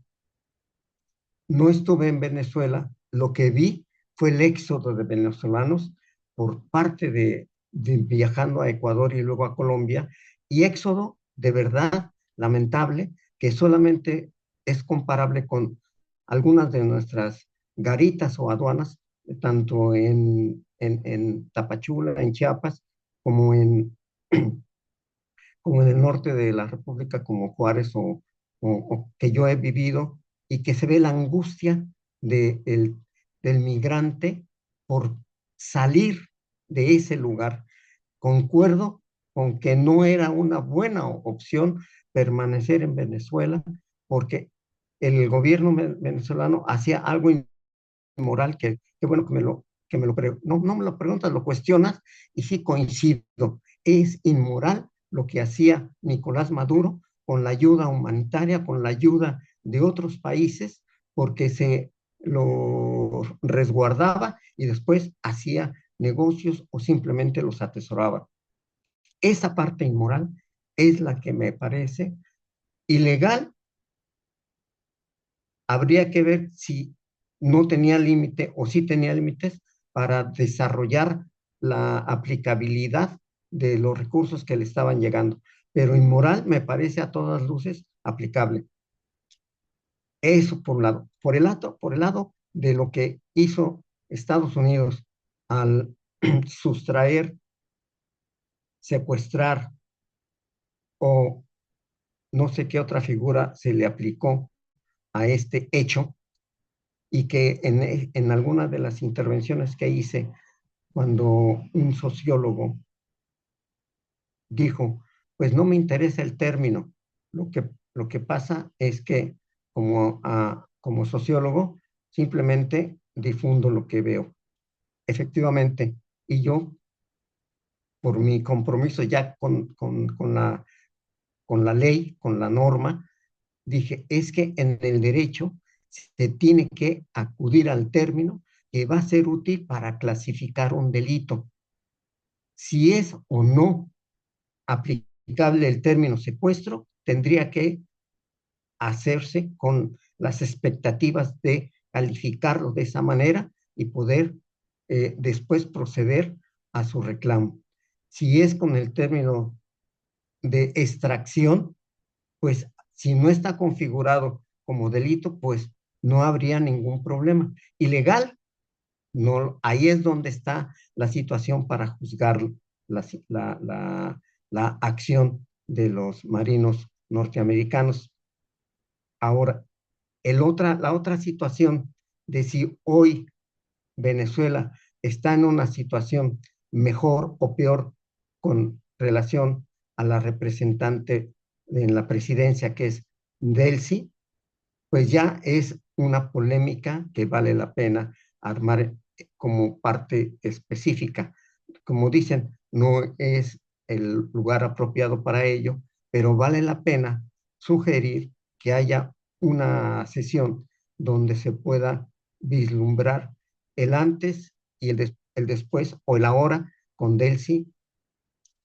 No estuve en Venezuela, lo que vi fue el éxodo de venezolanos por parte de viajando a Ecuador y luego a Colombia, y éxodo de verdad lamentable, que solamente es comparable con algunas de nuestras garitas o aduanas, tanto en Tapachula, en Chiapas, como en, como en el norte de la República, como Juárez o que yo he vivido, y que se ve la angustia del migrante por salir de ese lugar. Concuerdo con que no era una buena opción permanecer en Venezuela, porque el gobierno venezolano hacía algo inmoral, que bueno no me lo preguntas, lo cuestionas, y sí coincido, es inmoral lo que hacía Nicolás Maduro con la ayuda humanitaria, con la ayuda de otros países, porque se lo resguardaba y después hacía negocios o simplemente los atesoraba. Esa parte inmoral es la que me parece ilegal. Habría que ver si no tenía límite o si tenía límites para desarrollar la aplicabilidad de los recursos que le estaban llegando. Pero inmoral me parece a todas luces aplicable. Eso por un lado. Por el lado de lo que hizo Estados Unidos al sustraer, secuestrar o no sé qué otra figura se le aplicó a este hecho, y que en algunas de las intervenciones que hice, cuando un sociólogo dijo, pues no me interesa el término, lo que pasa es que como sociólogo simplemente difundo lo que veo. Efectivamente, y yo, por mi compromiso ya con la ley, con la norma, dije, es que en el derecho se tiene que acudir al término que va a ser útil para clasificar un delito. Si es o no aplicable el término secuestro, tendría que hacerse con las expectativas de calificarlo de esa manera y poder después proceder a su reclamo. Si es con el término de extracción, pues si no está configurado como delito, pues no habría ningún problema. Ilegal, no, ahí es donde está la situación para juzgar la, la acción de los marinos norteamericanos. Ahora, la otra situación de si hoy Venezuela está en una situación mejor o peor con relación a la representante en la presidencia, que es Delcy, pues ya es una polémica que vale la pena armar como parte específica. Como dicen, no es el lugar apropiado para ello, pero vale la pena sugerir que haya una sesión donde se pueda vislumbrar el antes y el después o el ahora con Delcy,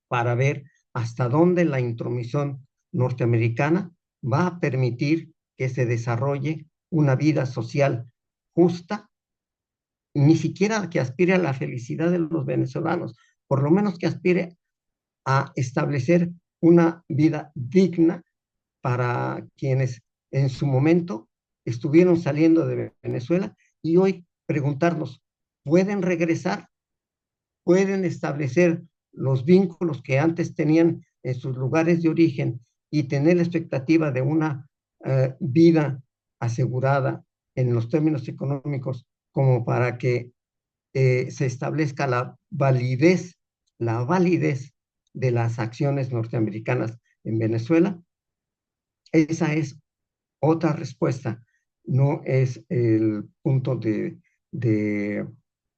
para ver hasta dónde la intromisión norteamericana va a permitir que se desarrolle una vida social justa, ni siquiera que aspire a la felicidad de los venezolanos, por lo menos que aspire a establecer una vida digna para quienes en su momento estuvieron saliendo de Venezuela y hoy preguntarnos, ¿pueden regresar? ¿Pueden establecer los vínculos que antes tenían en sus lugares de origen y tener la expectativa de una vida asegurada en los términos económicos como para que se establezca la validez de las acciones norteamericanas en Venezuela? Esa es otra respuesta. No es el punto de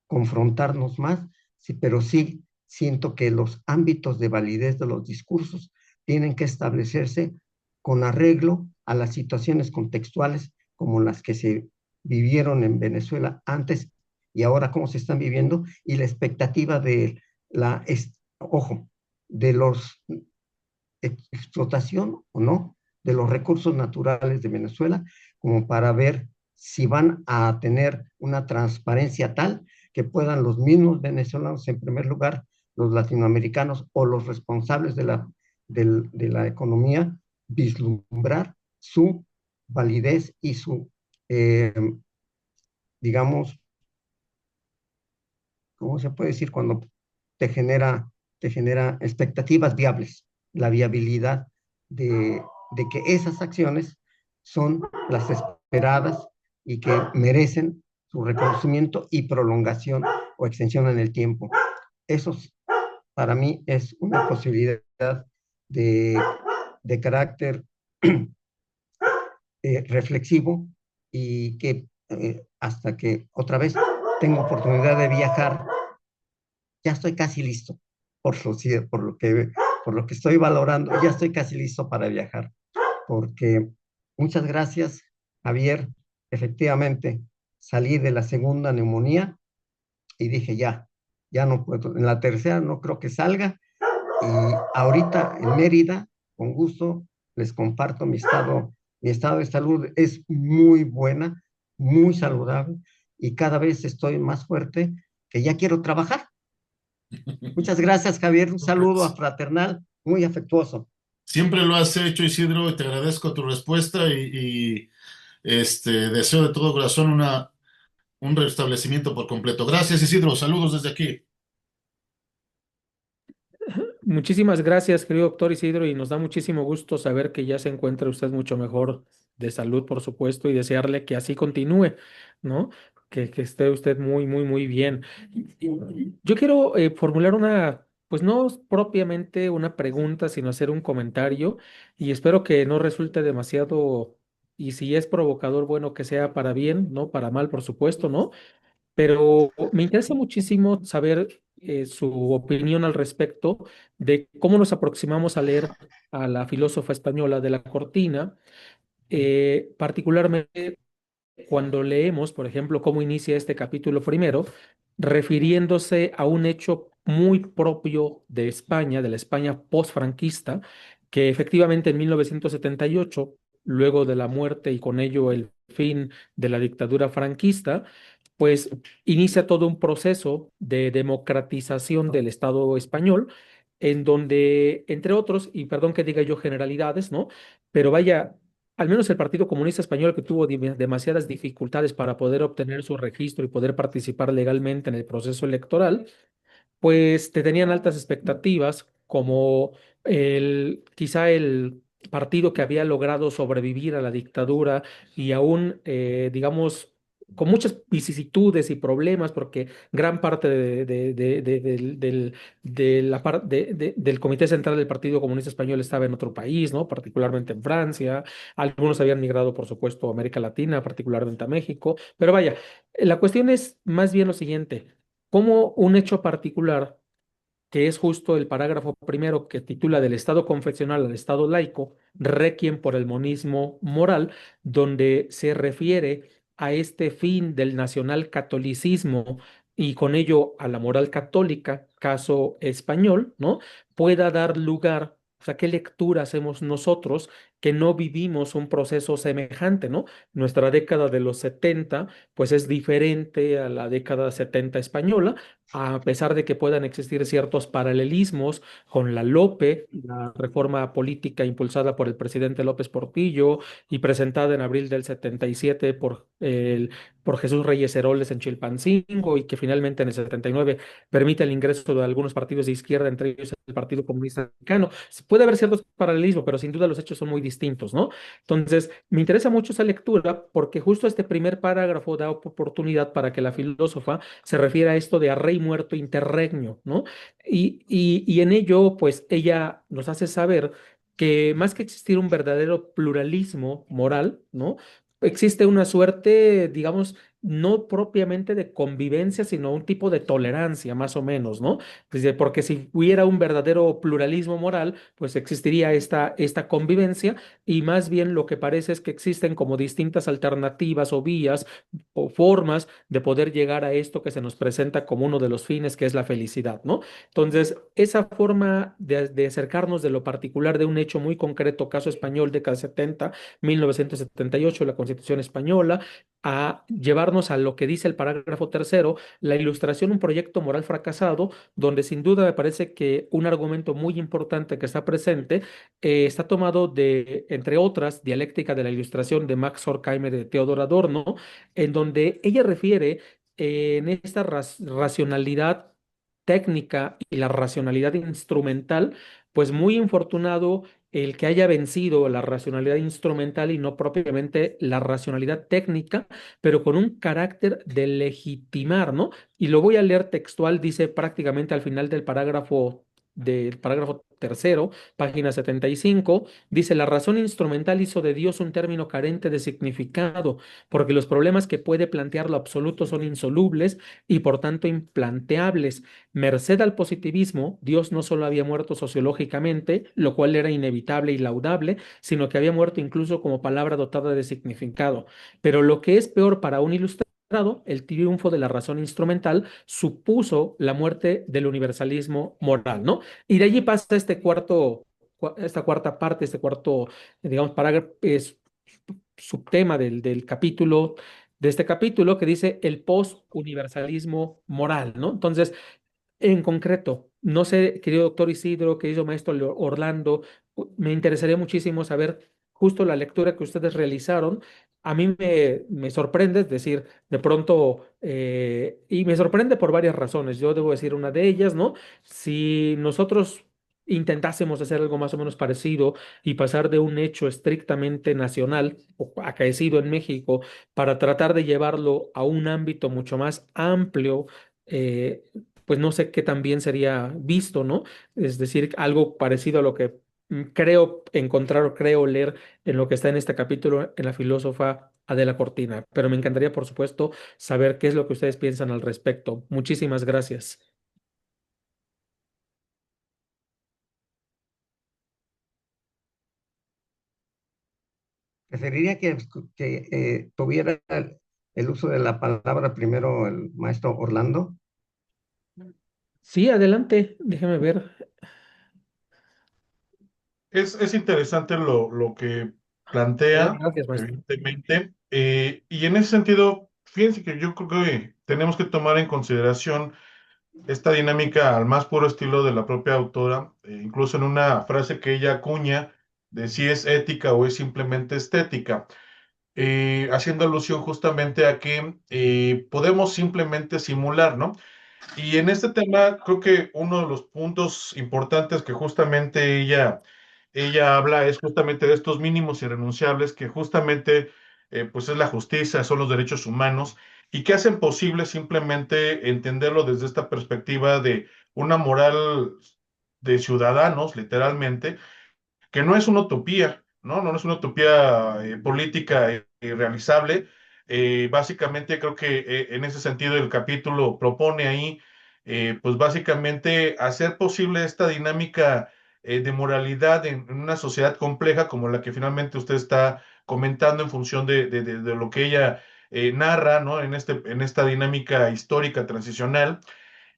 confrontarnos más, sí, pero sí siento que los ámbitos de validez de los discursos tienen que establecerse con arreglo a las situaciones contextuales como las que se vivieron en Venezuela antes y ahora cómo se están viviendo y la expectativa de ojo, de los explotación o no de los recursos naturales de Venezuela, como para ver si van a tener una transparencia tal que puedan los mismos venezolanos, en primer lugar, los latinoamericanos o los responsables de la economía, vislumbrar su validez y su, digamos, ¿cómo se puede decir? Cuando te genera expectativas viables, la viabilidad de que esas acciones son las esperadas y que merecen su reconocimiento y prolongación o extensión en el tiempo. Eso para mí es una posibilidad de, de carácter reflexivo y que hasta que otra vez tengo oportunidad de viajar, ya estoy casi listo, por lo que estoy valorando, ya estoy casi listo para viajar, porque muchas gracias, Javier. Efectivamente, salí de la segunda neumonía y dije, ya no puedo. En la tercera no creo que salga. Y ahorita en Mérida, con gusto, les comparto mi estado de salud es muy buena, muy saludable y cada vez estoy más fuerte que ya quiero trabajar. Muchas gracias, Javier. Un saludo fraternal, muy afectuoso. Siempre lo has hecho, Isidro, y te agradezco tu respuesta deseo de todo corazón un restablecimiento por completo. Gracias, Isidro. Saludos desde aquí. Muchísimas gracias, querido doctor Isidro, y nos da muchísimo gusto saber que ya se encuentra usted mucho mejor de salud, por supuesto, y desearle que así continúe, ¿no? Que esté usted muy, muy, muy bien. Yo quiero formular pues no propiamente una pregunta, sino hacer un comentario, y espero que no resulte demasiado, y si es provocador, bueno, que sea para bien, no para mal, por supuesto, ¿no? Pero me interesa muchísimo saber su opinión al respecto de cómo nos aproximamos a leer a la filósofa española de la Cortina, particularmente cuando leemos, por ejemplo, cómo inicia este capítulo primero, refiriéndose a un hecho muy propio de España, de la España postfranquista, que efectivamente en 1978, luego de la muerte y con ello el fin de la dictadura franquista, pues inicia todo un proceso de democratización del Estado español, en donde, entre otros, y perdón que diga yo generalidades, ¿no? Pero vaya, al menos el Partido Comunista Español, que tuvo demasiadas dificultades para poder obtener su registro y poder participar legalmente en el proceso electoral, pues te tenían altas expectativas, como quizá el partido que había logrado sobrevivir a la dictadura y aún, digamos, con muchas vicisitudes y problemas, porque gran parte del Comité Central del Partido Comunista Español estaba en otro país, ¿no? Particularmente en Francia. Algunos habían migrado, por supuesto, a América Latina, particularmente a México. Pero vaya, la cuestión es más bien lo siguiente: como un hecho particular, que es justo el parágrafo primero que titula Del Estado confesional al Estado laico, Requiem por el monismo moral, donde se refiere a este fin del nacional catolicismo y con ello a la moral católica, caso español, ¿no? Pueda dar lugar, o sea, ¿qué lectura hacemos nosotros que no vivimos un proceso semejante, ¿no? Nuestra década de los 70 pues es diferente a la década 70 española, a pesar de que puedan existir ciertos paralelismos con la LOPE, la reforma política impulsada por el presidente López Portillo y presentada en abril del 77 por Jesús Reyes Heroles en Chilpancingo, y que finalmente en el 79 permite el ingreso de algunos partidos de izquierda, entre ellos el Partido Comunista Mexicano. Puede haber ciertos paralelismos, pero sin duda los hechos son muy distintos, ¿no? Entonces, me interesa mucho esa lectura porque justo este primer parágrafo da oportunidad para que la filósofa se refiera a esto de a rey muerto interregnio, ¿no? Y en ello, pues ella nos hace saber que más que existir un verdadero pluralismo moral, ¿no? Existe una suerte, digamos, no propiamente de convivencia, sino un tipo de tolerancia, más o menos, ¿no? Dice, porque si hubiera un verdadero pluralismo moral, pues existiría esta convivencia, y más bien lo que parece es que existen como distintas alternativas o vías o formas de poder llegar a esto que se nos presenta como uno de los fines, que es la felicidad, ¿no? Entonces, esa forma de acercarnos de lo particular de un hecho muy concreto, caso español, década 70, 1978, la Constitución española, a llevarnos a lo que dice el parágrafo tercero, la ilustración, un proyecto moral fracasado, donde sin duda me parece que un argumento muy importante que está presente está tomado de, entre otras, Dialéctica de la Ilustración de Max Horkheimer y de Theodor Adorno, en donde ella refiere en esta racionalidad técnica y la racionalidad instrumental, pues muy infortunado el que haya vencido la racionalidad instrumental y no propiamente la racionalidad técnica, pero con un carácter de legitimar, ¿no? Y lo voy a leer textual, dice prácticamente al final del parágrafo tercero, página 75, dice: la razón instrumental hizo de Dios un término carente de significado, porque los problemas que puede plantear lo absoluto son insolubles y por tanto implanteables. Merced al positivismo, Dios no solo había muerto sociológicamente, lo cual era inevitable y laudable, sino que había muerto incluso como palabra dotada de significado. Pero lo que es peor para un ilustrado, el triunfo de la razón instrumental supuso la muerte del universalismo moral, ¿no? Y de allí pasa esta cuarta parte, este cuarto, digamos, parágrafo, es subtema del capítulo, de este capítulo, que dice el post-universalismo moral, ¿no? Entonces, en concreto, no sé, querido doctor Isidro, querido maestro Orlando, me interesaría muchísimo saber justo la lectura que ustedes realizaron. A mí me sorprende, es decir, de pronto, y me sorprende por varias razones. Yo debo decir una de ellas, ¿no? Si nosotros intentásemos hacer algo más o menos parecido y pasar de un hecho estrictamente nacional o acaecido en México para tratar de llevarlo a un ámbito mucho más amplio, eh, pues no sé qué tan bien sería visto, ¿no? Es decir, algo parecido a lo que creo encontrar o creo leer en lo que está en este capítulo en la filósofa Adela Cortina. Pero me encantaría, por supuesto, saber qué es lo que ustedes piensan al respecto. Muchísimas gracias. Preferiría que tuviera el uso de la palabra primero el maestro Orlando. Sí, adelante, déjeme ver. Es interesante lo que plantea, Gracias, maestro. evidentemente, y en ese sentido, fíjense que yo creo que tenemos que tomar en consideración esta dinámica al más puro estilo de la propia autora, incluso en una frase que ella acuña de si es ética o es simplemente estética, haciendo alusión justamente a que podemos simplemente simular, ¿no? Y en este tema, creo que uno de los puntos importantes que justamente ella habla es justamente de estos mínimos irrenunciables que justamente pues es la justicia, son los derechos humanos y que hacen posible simplemente entenderlo desde esta perspectiva de una moral de ciudadanos, literalmente, que no es una utopía, ¿no? No es una utopía política realizable. Básicamente creo que en ese sentido el capítulo propone ahí, pues básicamente hacer posible esta dinámica de moralidad en una sociedad compleja como la que finalmente usted está comentando en función de lo que ella narra, ¿no? En esta dinámica histórica transicional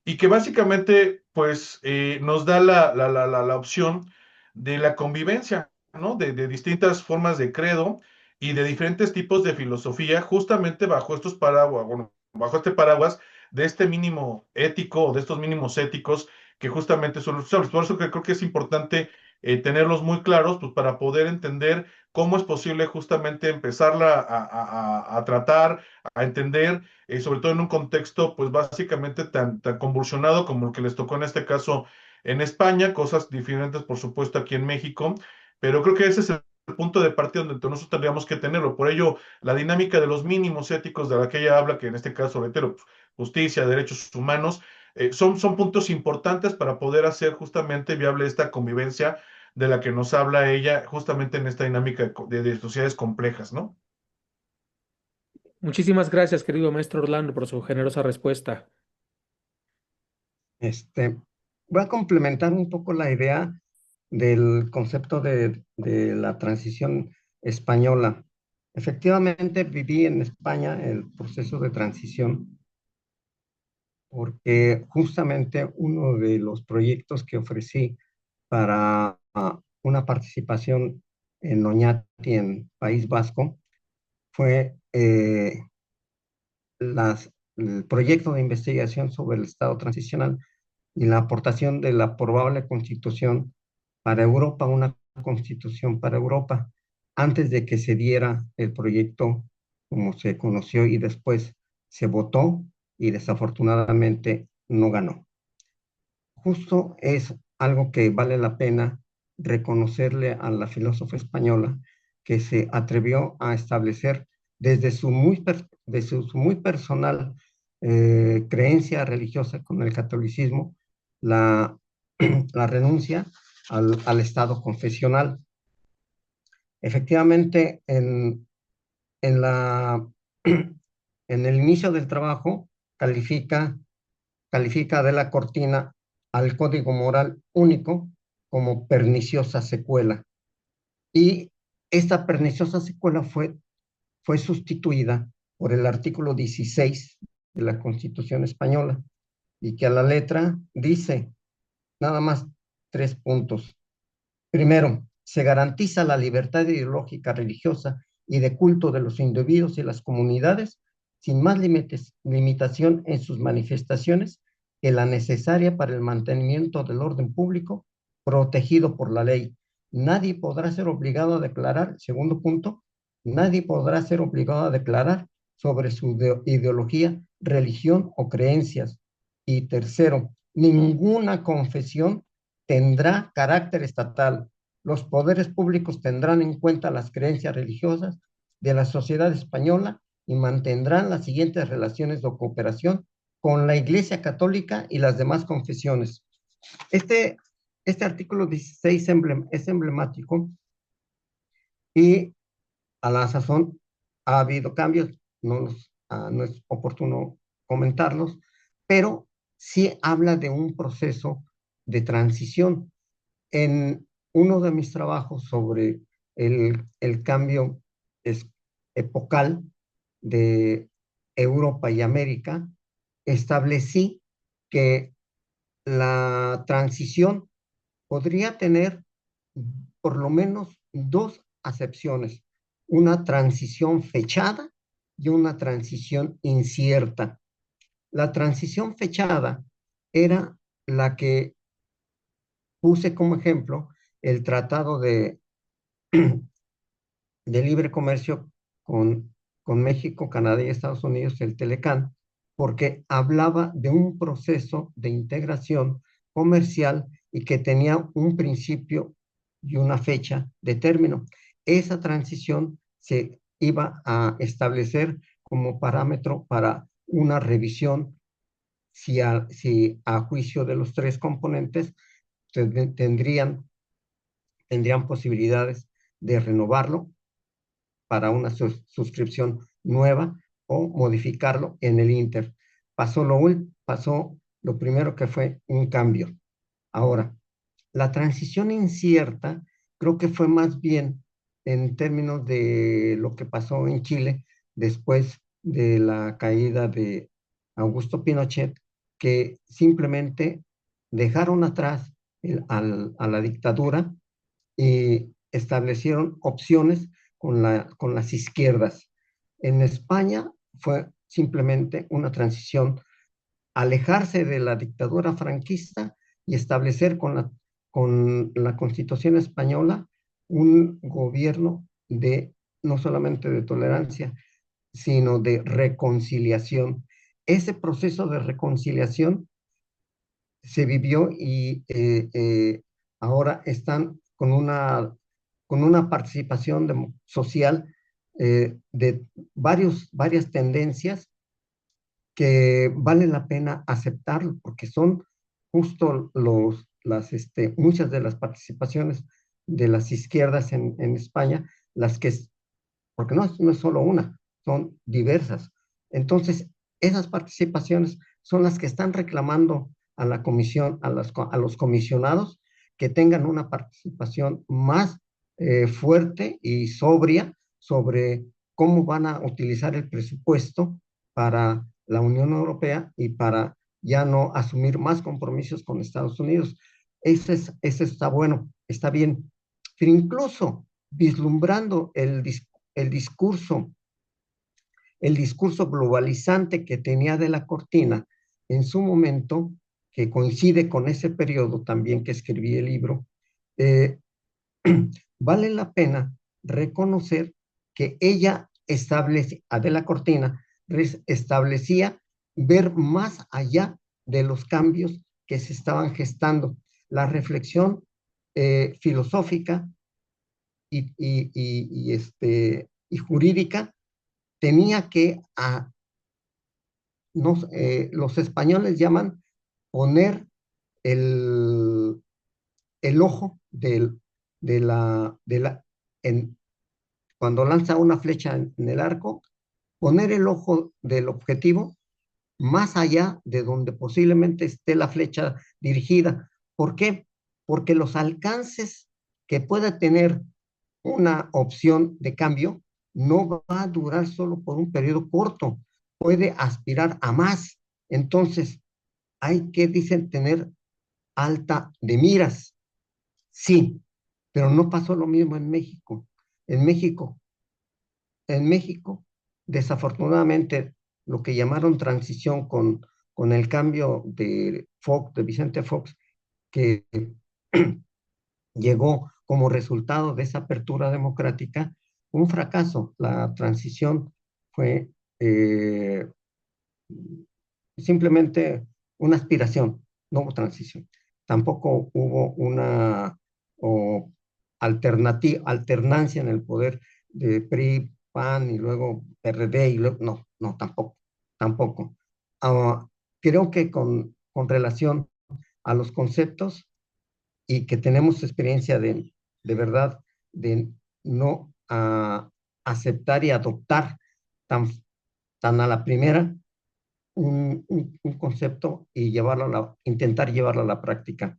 y que básicamente pues nos da la opción de la convivencia, ¿no? De distintas formas de credo y de diferentes tipos de filosofía, justamente bajo estos paraguas, bueno, bajo este paraguas de este mínimo ético o de estos mínimos éticos que justamente son los usuarios. Por eso que creo que es importante tenerlos muy claros, pues para poder entender cómo es posible justamente empezarla a tratar, a entender, sobre todo en un contexto, pues básicamente tan convulsionado como el que les tocó en este caso en España, cosas diferentes, por supuesto, aquí en México, pero creo que ese es el punto de partida donde nosotros tendríamos que tenerlo. Por ello, la dinámica de los mínimos éticos de la que ella habla, que en este caso, reitero, pues, justicia, derechos humanos, son puntos importantes para poder hacer justamente viable esta convivencia de la que nos habla ella, justamente en esta dinámica de sociedades complejas, ¿no? Muchísimas gracias, querido maestro Orlando, por su generosa respuesta. Este, Voy a complementar un poco la idea del concepto de la transición española. Efectivamente, viví en España el proceso de transición porque justamente uno de los proyectos que ofrecí para una participación en Oñati, en País Vasco, fue el proyecto de investigación sobre el Estado transicional y la aportación de la probable constitución para Europa, una constitución para Europa, antes de que se diera el proyecto como se conoció y después se votó y desafortunadamente no ganó. Justo es algo que vale la pena reconocerle a la filósofa española que se atrevió a establecer desde su muy personal creencia religiosa con el catolicismo, la, la renuncia al Estado confesional. Efectivamente, en, la, en el inicio del trabajo califica de la Cortina al Código Moral Único como perniciosa secuela. Y esta perniciosa secuela fue sustituida por el artículo 16 de la Constitución Española y que a la letra dice nada más 3 puntos. Primero, se garantiza la libertad ideológica, religiosa y de culto de los individuos y las comunidades sin más limitación en sus manifestaciones que la necesaria para el mantenimiento del orden público protegido por la ley. Nadie podrá ser obligado a declarar, segundo punto, nadie podrá ser obligado a declarar sobre su ideología, religión o creencias. Y tercero, ninguna confesión tendrá carácter estatal. Los poderes públicos tendrán en cuenta las creencias religiosas de la sociedad española y mantendrán las siguientes relaciones de cooperación con la Iglesia Católica y las demás confesiones. Este, este artículo 16 es emblemático y a la sazón ha habido cambios, no es oportuno comentarlos, pero sí habla de un proceso de transición. En uno de mis trabajos sobre el cambio es, epocal de Europa y América, establecí que la transición podría tener por lo menos dos acepciones, una transición fechada y una transición incierta. La transición fechada era la que puse como ejemplo el tratado de libre comercio con México, Canadá y Estados Unidos, el Telecán, porque hablaba de un proceso de integración comercial y que tenía un principio y una fecha de término. Esa transición se iba a establecer como parámetro para una revisión si a juicio de los tres componentes tendrían posibilidades de renovarlo para una suscripción nueva o modificarlo en el Inter. Pasó lo primero que fue un cambio. Ahora, la transición incierta creo que fue más bien en términos de lo que pasó en Chile después de la caída de Augusto Pinochet, que simplemente dejaron atrás a la dictadura y establecieron opciones con las izquierdas. En España fue simplemente una transición, alejarse de la dictadura franquista y establecer con la Constitución española un gobierno de no solamente de tolerancia, sino de reconciliación. Ese proceso de reconciliación se vivió y ahora están con una participación social de varias tendencias que vale la pena aceptarlo, porque son justo muchas de las participaciones de las izquierdas en España, las que, porque no es solo una, son diversas. Entonces, esas participaciones son las que están reclamando a la comisión, a los comisionados, que tengan una participación más fuerte y sobria sobre cómo van a utilizar el presupuesto para la Unión Europea y para ya no asumir más compromisos con Estados Unidos. Ese está bueno, está bien. Pero incluso vislumbrando el discurso, el discurso globalizante que tenía de la Cortina en su momento, que coincide con ese periodo también que escribí el libro, eh, vale la pena reconocer que ella Adela Cortina, establecía ver más allá de los cambios que se estaban gestando. La reflexión filosófica y jurídica tenía que, los españoles llaman poner el, el ojo en, cuando lanza una flecha en el arco, poner el ojo del objetivo más allá de donde posiblemente esté la flecha dirigida. ¿Por qué? Porque los alcances que pueda tener una opción de cambio no va a durar solo por un periodo corto, puede aspirar a más. Entonces, hay que, dicen, tener alta de miras. Sí, pero no pasó lo mismo en México. En México, en México, desafortunadamente, lo que llamaron transición con el cambio de Fox, de Vicente Fox, que llegó como resultado de esa apertura democrática, un fracaso. La transición fue simplemente una aspiración, no hubo transición. Tampoco hubo una alternancia en el poder de PRI, PAN y luego PRD y luego, no, tampoco. Uh, Creo que con relación a los conceptos y que tenemos experiencia de verdad, de no aceptar y adoptar tan, tan a la primera un concepto y intentar llevarlo a la práctica.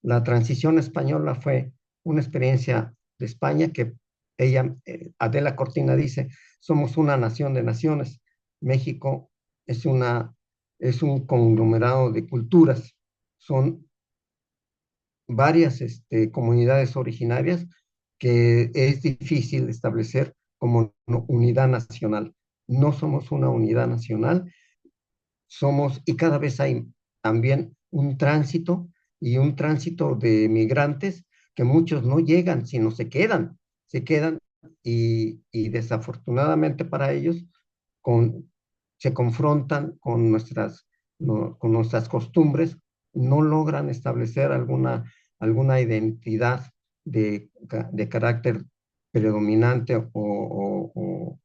La transición española fue una experiencia de España que Adela Cortina dice, somos una nación de naciones. México es un conglomerado de culturas. Son varias comunidades originarias que es difícil establecer como unidad nacional. No somos una unidad nacional, y cada vez hay también un tránsito de migrantes que muchos no llegan, sino se quedan y desafortunadamente para ellos con, se confrontan con nuestras costumbres, no logran establecer alguna identidad de carácter predominante o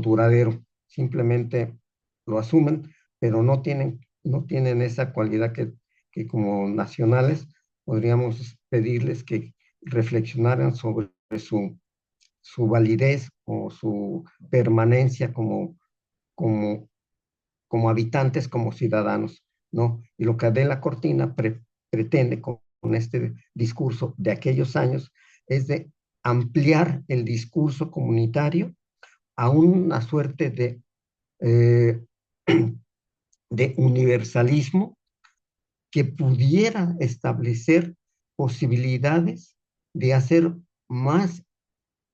duradero. Simplemente lo asumen, pero no tienen esa cualidad que como nacionales podríamos pedirles que reflexionaran sobre su validez o su permanencia como, como habitantes, como ciudadanos, ¿no? Y lo que Adela Cortina pretende con este discurso de aquellos años es de ampliar el discurso comunitario a una suerte eh, de universalismo que pudiera establecer posibilidades de hacer más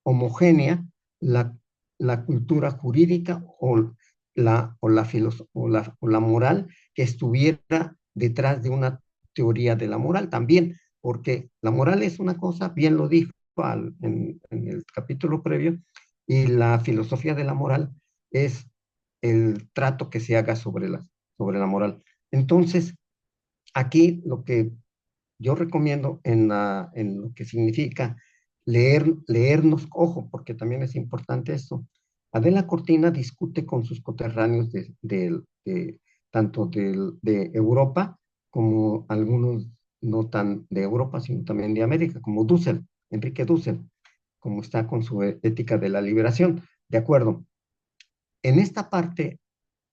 homogénea la, la cultura jurídica o la moral que estuviera detrás de una teoría de la moral también, porque la moral es una cosa, bien lo dijo en el capítulo previo, y la filosofía de la moral es el trato que se haga sobre la moral. Entonces, aquí lo que yo recomiendo en lo que significa leernos, ojo, porque también es importante esto. Adela Cortina discute con sus coterráneos tanto de Europa como algunos no tan de Europa, sino también de América, como Dussel, Enrique Dussel, como está con su ética de la liberación. De acuerdo, en esta parte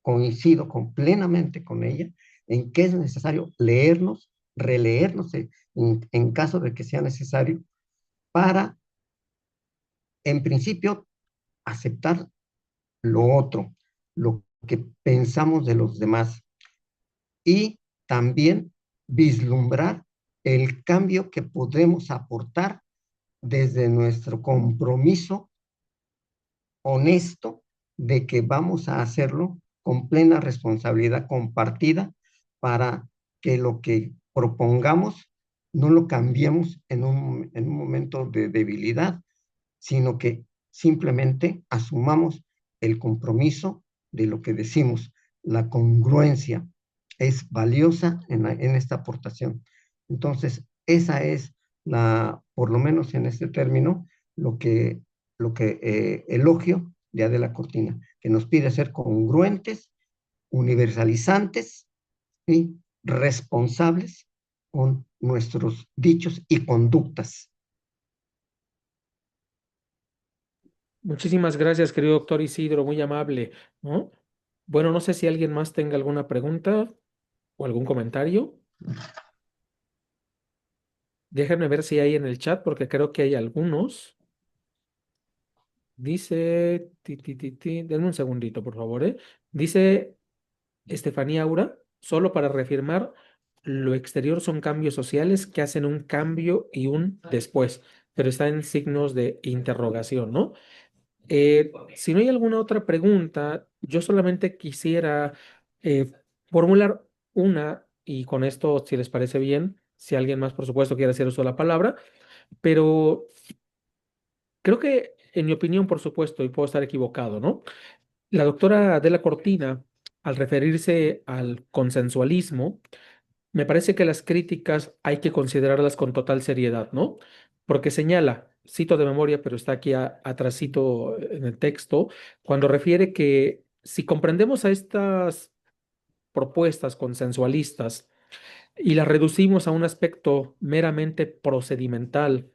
coincido plenamente con ella en que es necesario leernos, releernos en caso de que sea necesario para, en principio, aceptar lo otro, lo que pensamos de los demás y también vislumbrar el cambio que podemos aportar desde nuestro compromiso honesto de que vamos a hacerlo con plena responsabilidad compartida para que lo que propongamos no lo cambiemos en un momento de debilidad, sino que simplemente asumamos el compromiso de lo que decimos. La congruencia es valiosa en esta aportación. Entonces, esa es por lo menos en este término, lo que, lo que elogio de Adela Cortina, que nos pide ser congruentes, universalizantes y responsables con nuestros dichos y conductas. Muchísimas gracias, querido doctor Isidro, muy amable, ¿no? Bueno, no sé si alguien más tenga alguna pregunta o algún comentario. Déjenme ver si hay en el chat, porque creo que hay algunos. Dice, denme un segundito, por favor, ¿eh? Dice Estefanía Aura, solo para reafirmar, lo exterior son cambios sociales que hacen un cambio y un después, pero está en signos de interrogación, ¿no? Si no hay alguna otra pregunta, yo solamente quisiera eh, formular una, y con esto, si les parece bien, si alguien más, por supuesto, quiere hacer uso de la palabra, pero creo que, en mi opinión, por supuesto, y puedo estar equivocado, ¿no? La doctora Adela Cortina, al referirse al consensualismo, me parece que las críticas hay que considerarlas con total seriedad, ¿no? Porque señala, cito de memoria, pero está aquí atrasito en el texto, cuando refiere que si comprendemos a estas propuestas consensualistas y las reducimos a un aspecto meramente procedimental,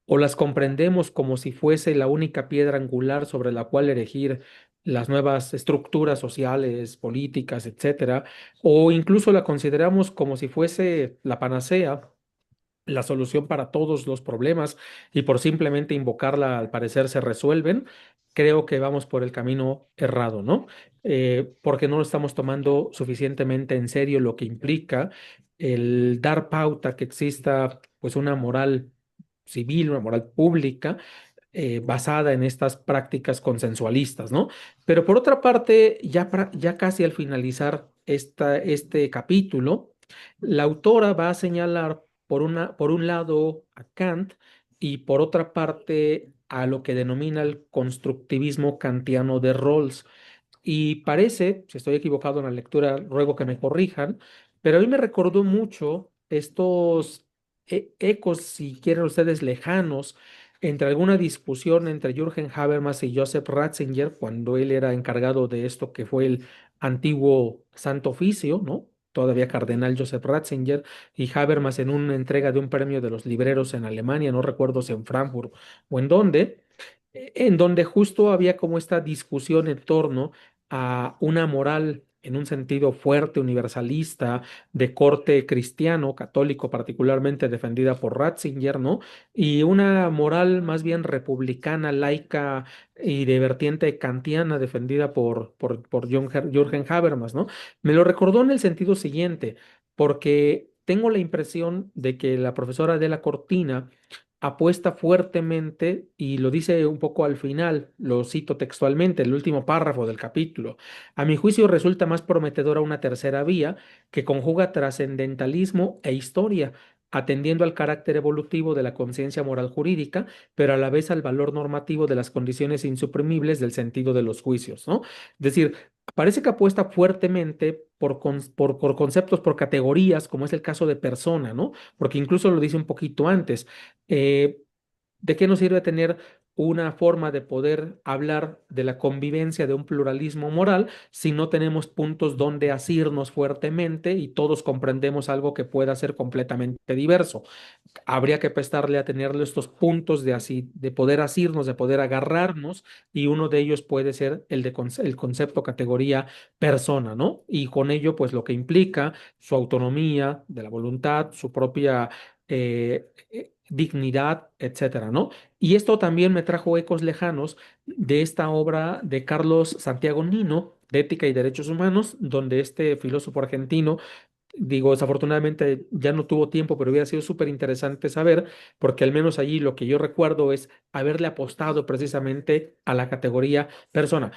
o las comprendemos como si fuese la única piedra angular sobre la cual erigir las nuevas estructuras sociales, políticas, etcétera, o incluso la consideramos como si fuese la panacea, la solución para todos los problemas y por simplemente invocarla al parecer se resuelven, creo que vamos por el camino errado, ¿no? Porque no lo estamos tomando suficientemente en serio lo que implica el dar pauta que exista pues una moral civil, una moral pública basada en estas prácticas consensualistas, ¿no? Pero por otra parte, ya casi al finalizar este capítulo, la autora va a señalar por un lado a Kant y por otra parte a lo que denomina el constructivismo kantiano de Rawls. Y parece, si estoy equivocado en la lectura, ruego que me corrijan, pero a mí me recordó mucho estos ecos, si quieren ustedes, lejanos, entre alguna discusión entre Jürgen Habermas y Joseph Ratzinger, cuando él era encargado de esto que fue el antiguo Santo Oficio, ¿no? Todavía cardenal Joseph Ratzinger y Habermas en una entrega de un premio de los libreros en Alemania, no recuerdo si en Frankfurt o en donde justo había como esta discusión en torno a una moral en un sentido fuerte, universalista, de corte cristiano, católico particularmente defendida por Ratzinger, ¿no? Y una moral más bien republicana, laica y de vertiente kantiana defendida por Jürgen Habermas, ¿no? Me lo recordó en el sentido siguiente, porque tengo la impresión de que la profesora de la Cortina apuesta fuertemente, y lo dice un poco al final, lo cito textualmente, el último párrafo del capítulo. A mi juicio resulta más prometedora una tercera vía que conjuga trascendentalismo e historia, atendiendo al carácter evolutivo de la conciencia moral jurídica, pero a la vez al valor normativo de las condiciones insuprimibles del sentido de los juicios, ¿no? Es decir, parece que apuesta fuertemente por conceptos, por categorías, como es el caso de persona, ¿no? Porque incluso lo dice un poquito antes. eh, ¿De qué nos sirve tener una forma de poder hablar de la convivencia de un pluralismo moral si no tenemos puntos donde asirnos fuertemente y todos comprendemos algo que pueda ser completamente diverso? Habría que prestarle a tenerle estos puntos de así, de poder asirnos, de poder agarrarnos, y uno de ellos puede ser el el concepto categoría persona, ¿no? Y con ello, pues lo que implica su autonomía de la voluntad, su propia dignidad, etcétera, ¿no? Y esto también me trajo ecos lejanos de esta obra de Carlos Santiago Nino, de Ética y Derechos Humanos, donde este filósofo argentino, digo, desafortunadamente ya no tuvo tiempo, pero hubiera sido súper interesante saber, porque al menos allí lo que yo recuerdo es haberle apostado precisamente a la categoría persona.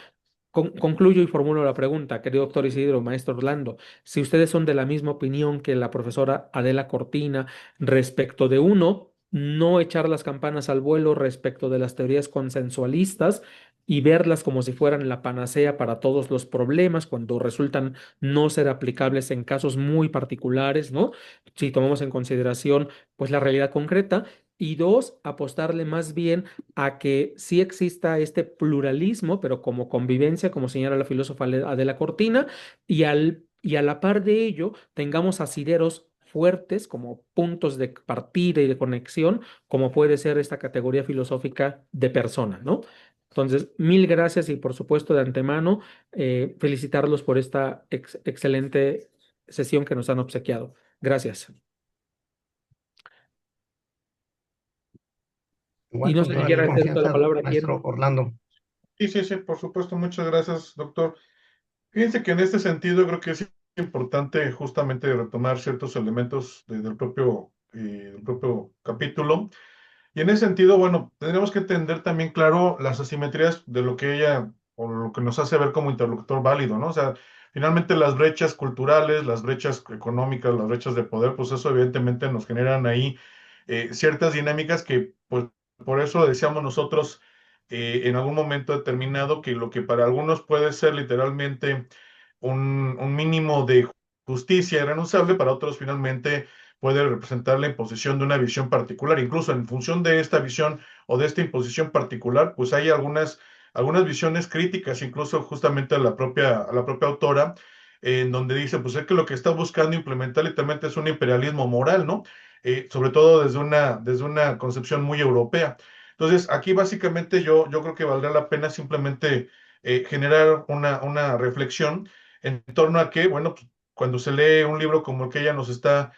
Concluyo y formulo la pregunta, querido doctor Isidro, maestro Orlando, si ustedes son de la misma opinión que la profesora Adela Cortina respecto de uno, no echar las campanas al vuelo respecto de las teorías consensualistas y verlas como si fueran la panacea para todos los problemas cuando resultan no ser aplicables en casos muy particulares, ¿no? Si tomamos en consideración pues la realidad concreta. Y dos, apostarle más bien a que sí exista este pluralismo, pero como convivencia, como señala la filósofa Adela Cortina, y a la par de ello tengamos asideros fuertes como puntos de partida y de conexión, como puede ser esta categoría filosófica de persona, ¿no? Entonces, mil gracias y por supuesto de antemano, felicitarlos por esta excelente sesión que nos han obsequiado. Gracias. Y Igual no sé si con toda mi quiera hacer la confianza, palabra maestro quién. Orlando. Sí, sí, sí, por supuesto. Muchas gracias, doctor. Fíjense que en este sentido creo que es importante justamente retomar ciertos elementos del propio capítulo. Y en ese sentido, bueno, tendríamos que entender también, claro, las asimetrías de lo que ella o lo que nos hace ver como interlocutor válido, ¿no? O sea, finalmente las brechas culturales, las brechas económicas, las brechas de poder, pues eso evidentemente nos generan ahí ciertas dinámicas que, pues, por eso decíamos nosotros en algún momento determinado que lo que para algunos puede ser literalmente un mínimo de justicia irrenunciable, para otros finalmente puede representar la imposición de una visión particular. Incluso en función de esta visión o de esta imposición particular, pues hay algunas visiones críticas, incluso justamente a la propia autora, en donde dice, pues es que lo que está buscando implementar literalmente es un imperialismo moral, ¿no? Sobre todo desde una concepción muy europea. Entonces, aquí básicamente yo creo que valdrá la pena simplemente generar una reflexión en torno a que, bueno, pues, cuando se lee un libro como el que ella nos está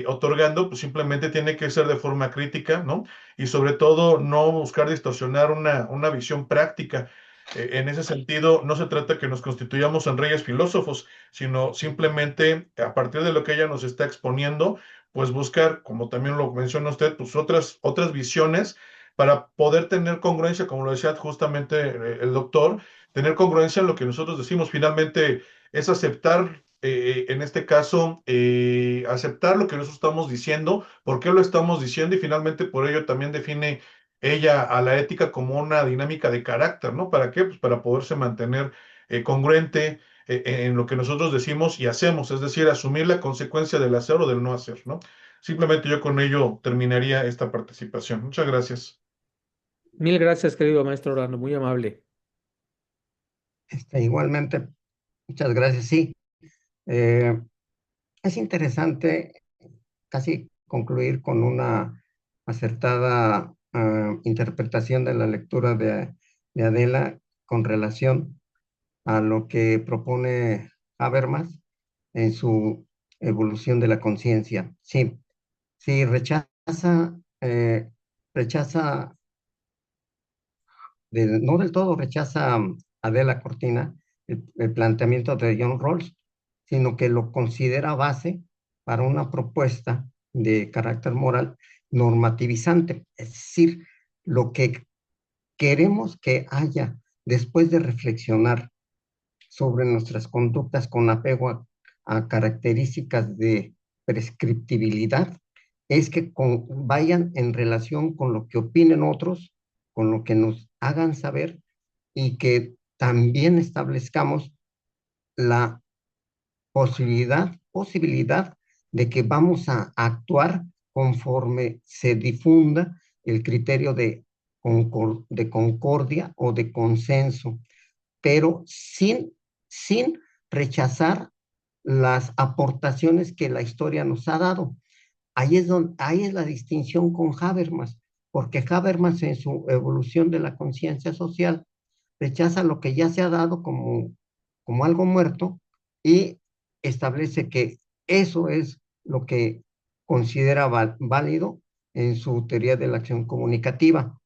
otorgando, pues simplemente tiene que ser de forma crítica, ¿no? Y sobre todo no buscar distorsionar una visión práctica. En ese sentido, no se trata que nos constituyamos en reyes filósofos, sino simplemente a partir de lo que ella nos está exponiendo, pues buscar, como también lo menciona usted, pues otras visiones para poder tener congruencia, como lo decía justamente el doctor, tener congruencia en lo que nosotros decimos. Finalmente, es aceptar, en este caso, aceptar lo que nosotros estamos diciendo, por qué lo estamos diciendo y finalmente por ello también define ella a la ética como una dinámica de carácter, ¿no? ¿Para qué? Pues para poderse mantener congruente en lo que nosotros decimos y hacemos, es decir, asumir la consecuencia del hacer o del no hacer, ¿no? Simplemente yo con ello terminaría esta participación. Muchas gracias. Mil gracias, querido maestro Orlando, muy amable. Igualmente, muchas gracias. Sí, eh, es interesante casi concluir con una acertada interpretación de la lectura de Adela con relación a lo que propone Habermas en su evolución de la conciencia. Sí, sí, eh, rechaza no del todo rechaza Adela Cortina el planteamiento de John Rawls, sino que lo considera base para una propuesta de carácter moral normativizante, es decir, lo que queremos que haya después de reflexionar sobre nuestras conductas con apego a características de prescriptibilidad, es que vayan en relación con lo que opinen otros, con lo que nos hagan saber y que también establezcamos la posibilidad de que vamos a actuar conforme se difunda el criterio de concordia o de consenso, pero sin rechazar las aportaciones que la historia nos ha dado. Ahí es la distinción con Habermas, porque Habermas en su evolución de la conciencia social rechaza lo que ya se ha dado como algo muerto y establece que eso es lo que considera válido en su teoría de la acción comunicativa.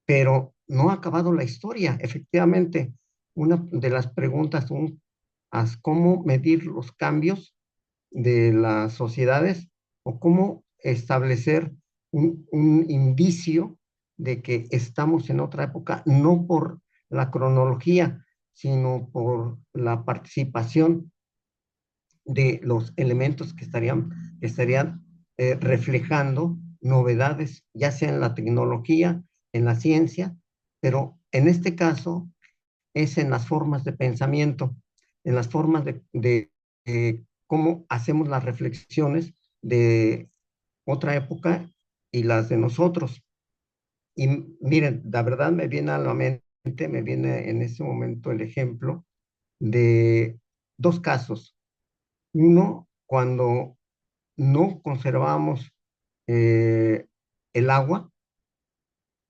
Pero no ha acabado la historia. Efectivamente, una de las preguntas son cómo medir los cambios de las sociedades o cómo establecer un indicio de que estamos en otra época, no por la cronología, sino por la participación de los elementos que estarían reflejando novedades, ya sea en la tecnología, en la ciencia, pero en este caso es en las formas de pensamiento, en las formas de cómo hacemos las reflexiones de otra época y las de nosotros. Y miren, la verdad me viene a la mente, me viene en este momento el ejemplo de dos casos. Uno, cuando no conservamos eh, el agua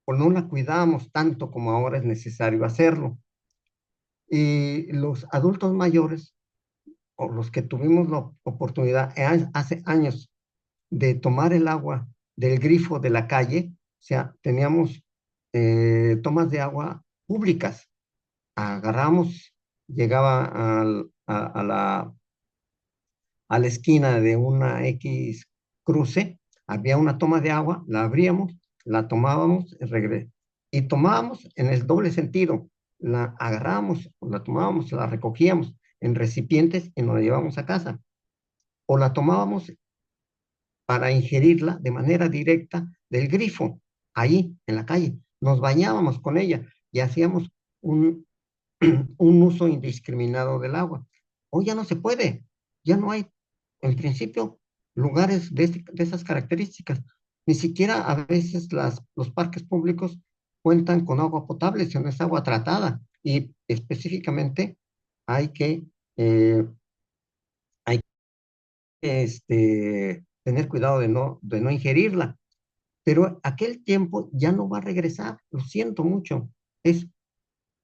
o no la cuidábamos tanto como ahora es necesario hacerlo. Y los adultos mayores, o los que tuvimos la oportunidad hace años de tomar el agua del grifo de la calle, o sea, teníamos tomas de agua públicas. Agarramos, llegaba a la esquina de una X cruce, había una toma de agua, la abríamos, la tomábamos y tomábamos en el doble sentido. La agarrábamos, la tomábamos, la recogíamos en recipientes y nos la llevábamos a casa. O la tomábamos para ingerirla de manera directa del grifo, ahí en la calle. Nos bañábamos con ella y hacíamos un, un uso indiscriminado del agua. Hoy ya no se puede, ya no hay, en principio, lugares de esas características. Ni siquiera a veces los parques públicos cuentan con agua potable, sino es agua tratada. Y específicamente hay que, eh, hay que tener cuidado de no ingerirla. Pero aquel tiempo ya no va a regresar, lo siento mucho. Es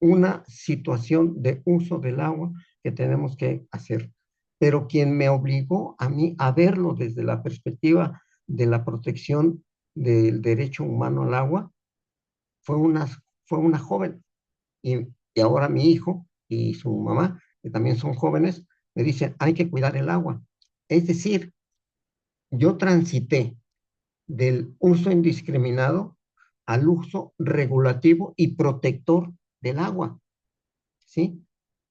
una situación de uso del agua que tenemos que hacer. Pero quien me obligó a mí a verlo desde la perspectiva de la protección del derecho humano al agua fue una joven. Y ahora mi hijo y su mamá, que también son jóvenes, me dicen, hay que cuidar el agua. Es decir, yo transité del uso indiscriminado al uso regulativo y protector del agua, ¿sí?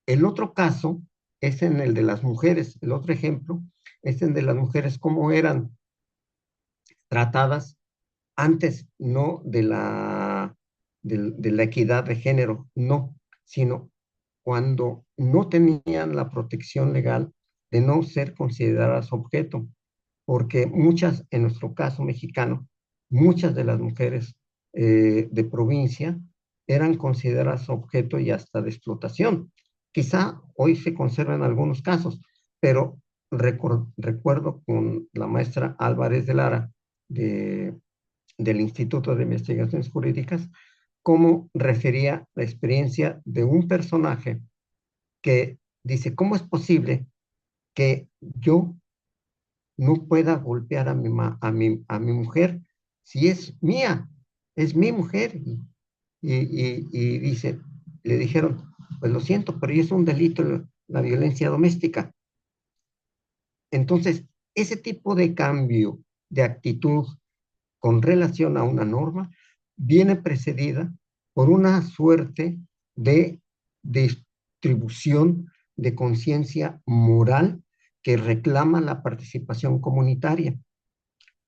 El otro caso es en el de las mujeres. El otro ejemplo es en el de las mujeres, cómo eran tratadas antes, no de la equidad de género, no, sino cuando no tenían la protección legal de no ser consideradas objeto, porque muchas, en nuestro caso mexicano, muchas de las mujeres de provincia eran consideradas objeto y hasta de explotación. Quizá hoy se conservan algunos casos, pero recuerdo con la maestra Álvarez de Lara del Instituto de Investigaciones Jurídicas, cómo refería la experiencia de un personaje que dice, ¿cómo es posible que yo no pueda golpear a mi mujer si es mía, es mi mujer? Y dice, le dijeron, pues lo siento, pero es un delito la violencia doméstica. Entonces, ese tipo de cambio de actitud con relación a una norma viene precedida por una suerte de distribución de conciencia moral que reclama la participación comunitaria.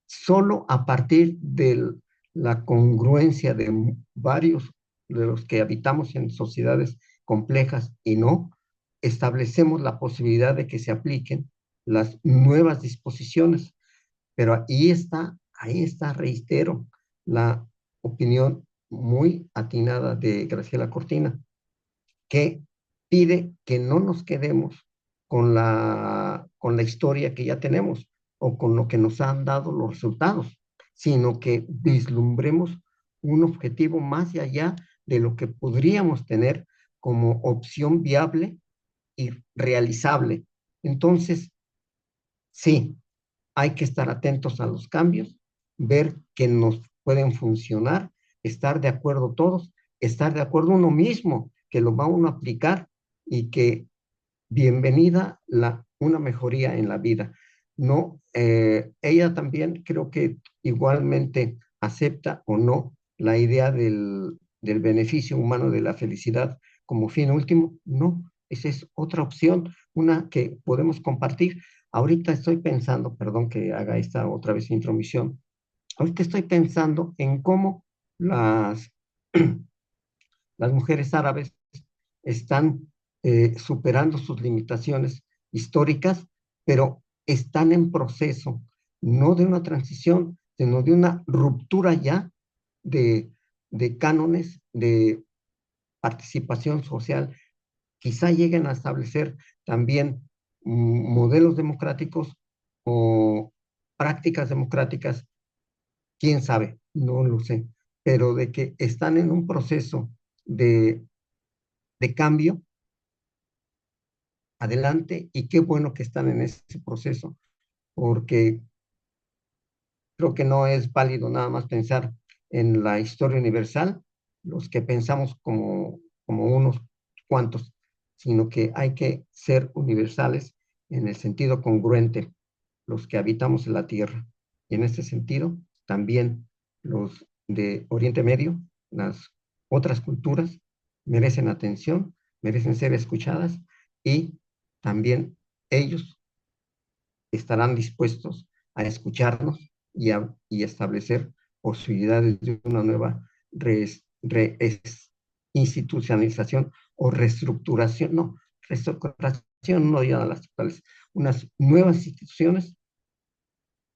Solo a partir de la congruencia de varios de los que habitamos en sociedades complejas y no, establecemos la posibilidad de que se apliquen las nuevas disposiciones. Pero ahí está, reitero, la opinión muy atinada de Graciela Cortina, que pide que no nos quedemos con la historia que ya tenemos o con lo que nos han dado los resultados, sino que vislumbremos un objetivo más allá de lo que podríamos tener como opción viable y realizable. Entonces, sí, hay que estar atentos a los cambios, ver que nos pueden funcionar, estar de acuerdo todos, estar de acuerdo uno mismo, que lo va uno a aplicar y que bienvenida una mejoría en la vida. No, ella también creo que igualmente acepta o no la idea del beneficio humano de la felicidad como fin último. No, esa es otra opción, una que podemos compartir. Ahorita estoy pensando, perdón que haga esta otra vez intromisión, ahorita estoy pensando en cómo las, las mujeres árabes están superando sus limitaciones históricas, pero están en proceso, no de una transición, sino de una ruptura ya de, de cánones de participación social. Quizá lleguen a establecer también modelos democráticos o prácticas democráticas, quién sabe, no lo sé, pero de que están en un proceso de, de cambio, adelante, y qué bueno que están en ese proceso, porque creo que no es válido nada más pensar en la historia universal, los que pensamos como unos cuantos, sino que hay que ser universales en el sentido congruente, los que habitamos en la Tierra. Y en este sentido, también los de Oriente Medio, las otras culturas, merecen atención, merecen ser escuchadas y también ellos estarán dispuestos a escucharnos y establecer posibilidades de una nueva institucionalización o reestructuración, no, reestructuración no ya las actuales, unas nuevas instituciones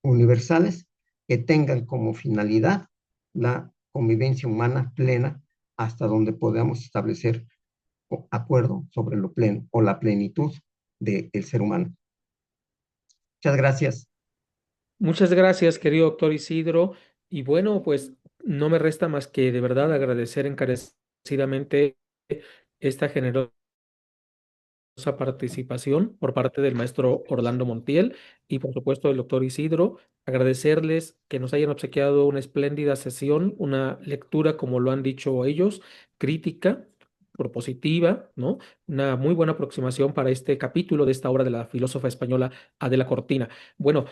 universales que tengan como finalidad la convivencia humana plena hasta donde podamos establecer acuerdo sobre lo pleno o la plenitud del ser humano. Muchas gracias. Muchas gracias, querido doctor Isidro. Y bueno, pues no me resta más que de verdad agradecer encarecidamente esta generosa participación por parte del maestro Orlando Montiel y por supuesto del doctor Isidro. Agradecerles que nos hayan obsequiado una espléndida sesión, una lectura, como lo han dicho ellos, crítica, propositiva, ¿no? Una muy buena aproximación para este capítulo de esta obra de la filósofa española Adela Cortina. Bueno,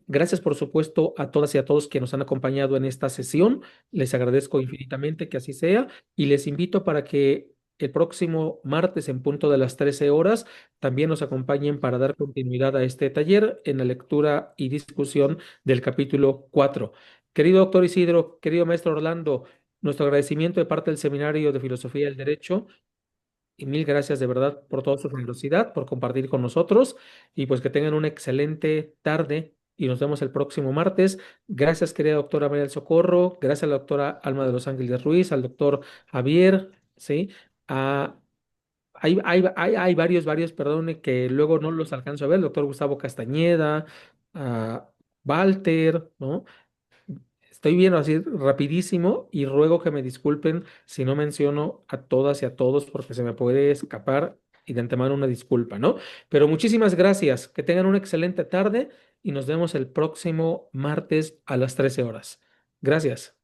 gracias por supuesto a todas y a todos que nos han acompañado en esta sesión. Les agradezco infinitamente que así sea y les invito para que el próximo martes en punto de las 13 horas también nos acompañen para dar continuidad a este taller en la lectura y discusión del capítulo 4. Querido doctor Isidro, querido maestro Orlando, nuestro agradecimiento de parte del Seminario de Filosofía del Derecho y mil gracias de verdad por toda su generosidad, por compartir con nosotros y pues que tengan una excelente tarde y nos vemos el próximo martes. Gracias, querida doctora María del Socorro, gracias a la doctora Alma de los Ángeles Ruiz, al doctor Javier, ¿sí? A hay varios, perdón, que luego no los alcanzo a ver, el doctor Gustavo Castañeda, a Walter, ¿no? Estoy viendo así rapidísimo y ruego que me disculpen si no menciono a todas y a todos porque se me puede escapar y de antemano una disculpa, ¿no? Pero muchísimas gracias, que tengan una excelente tarde y nos vemos el próximo martes a las 13 horas. Gracias.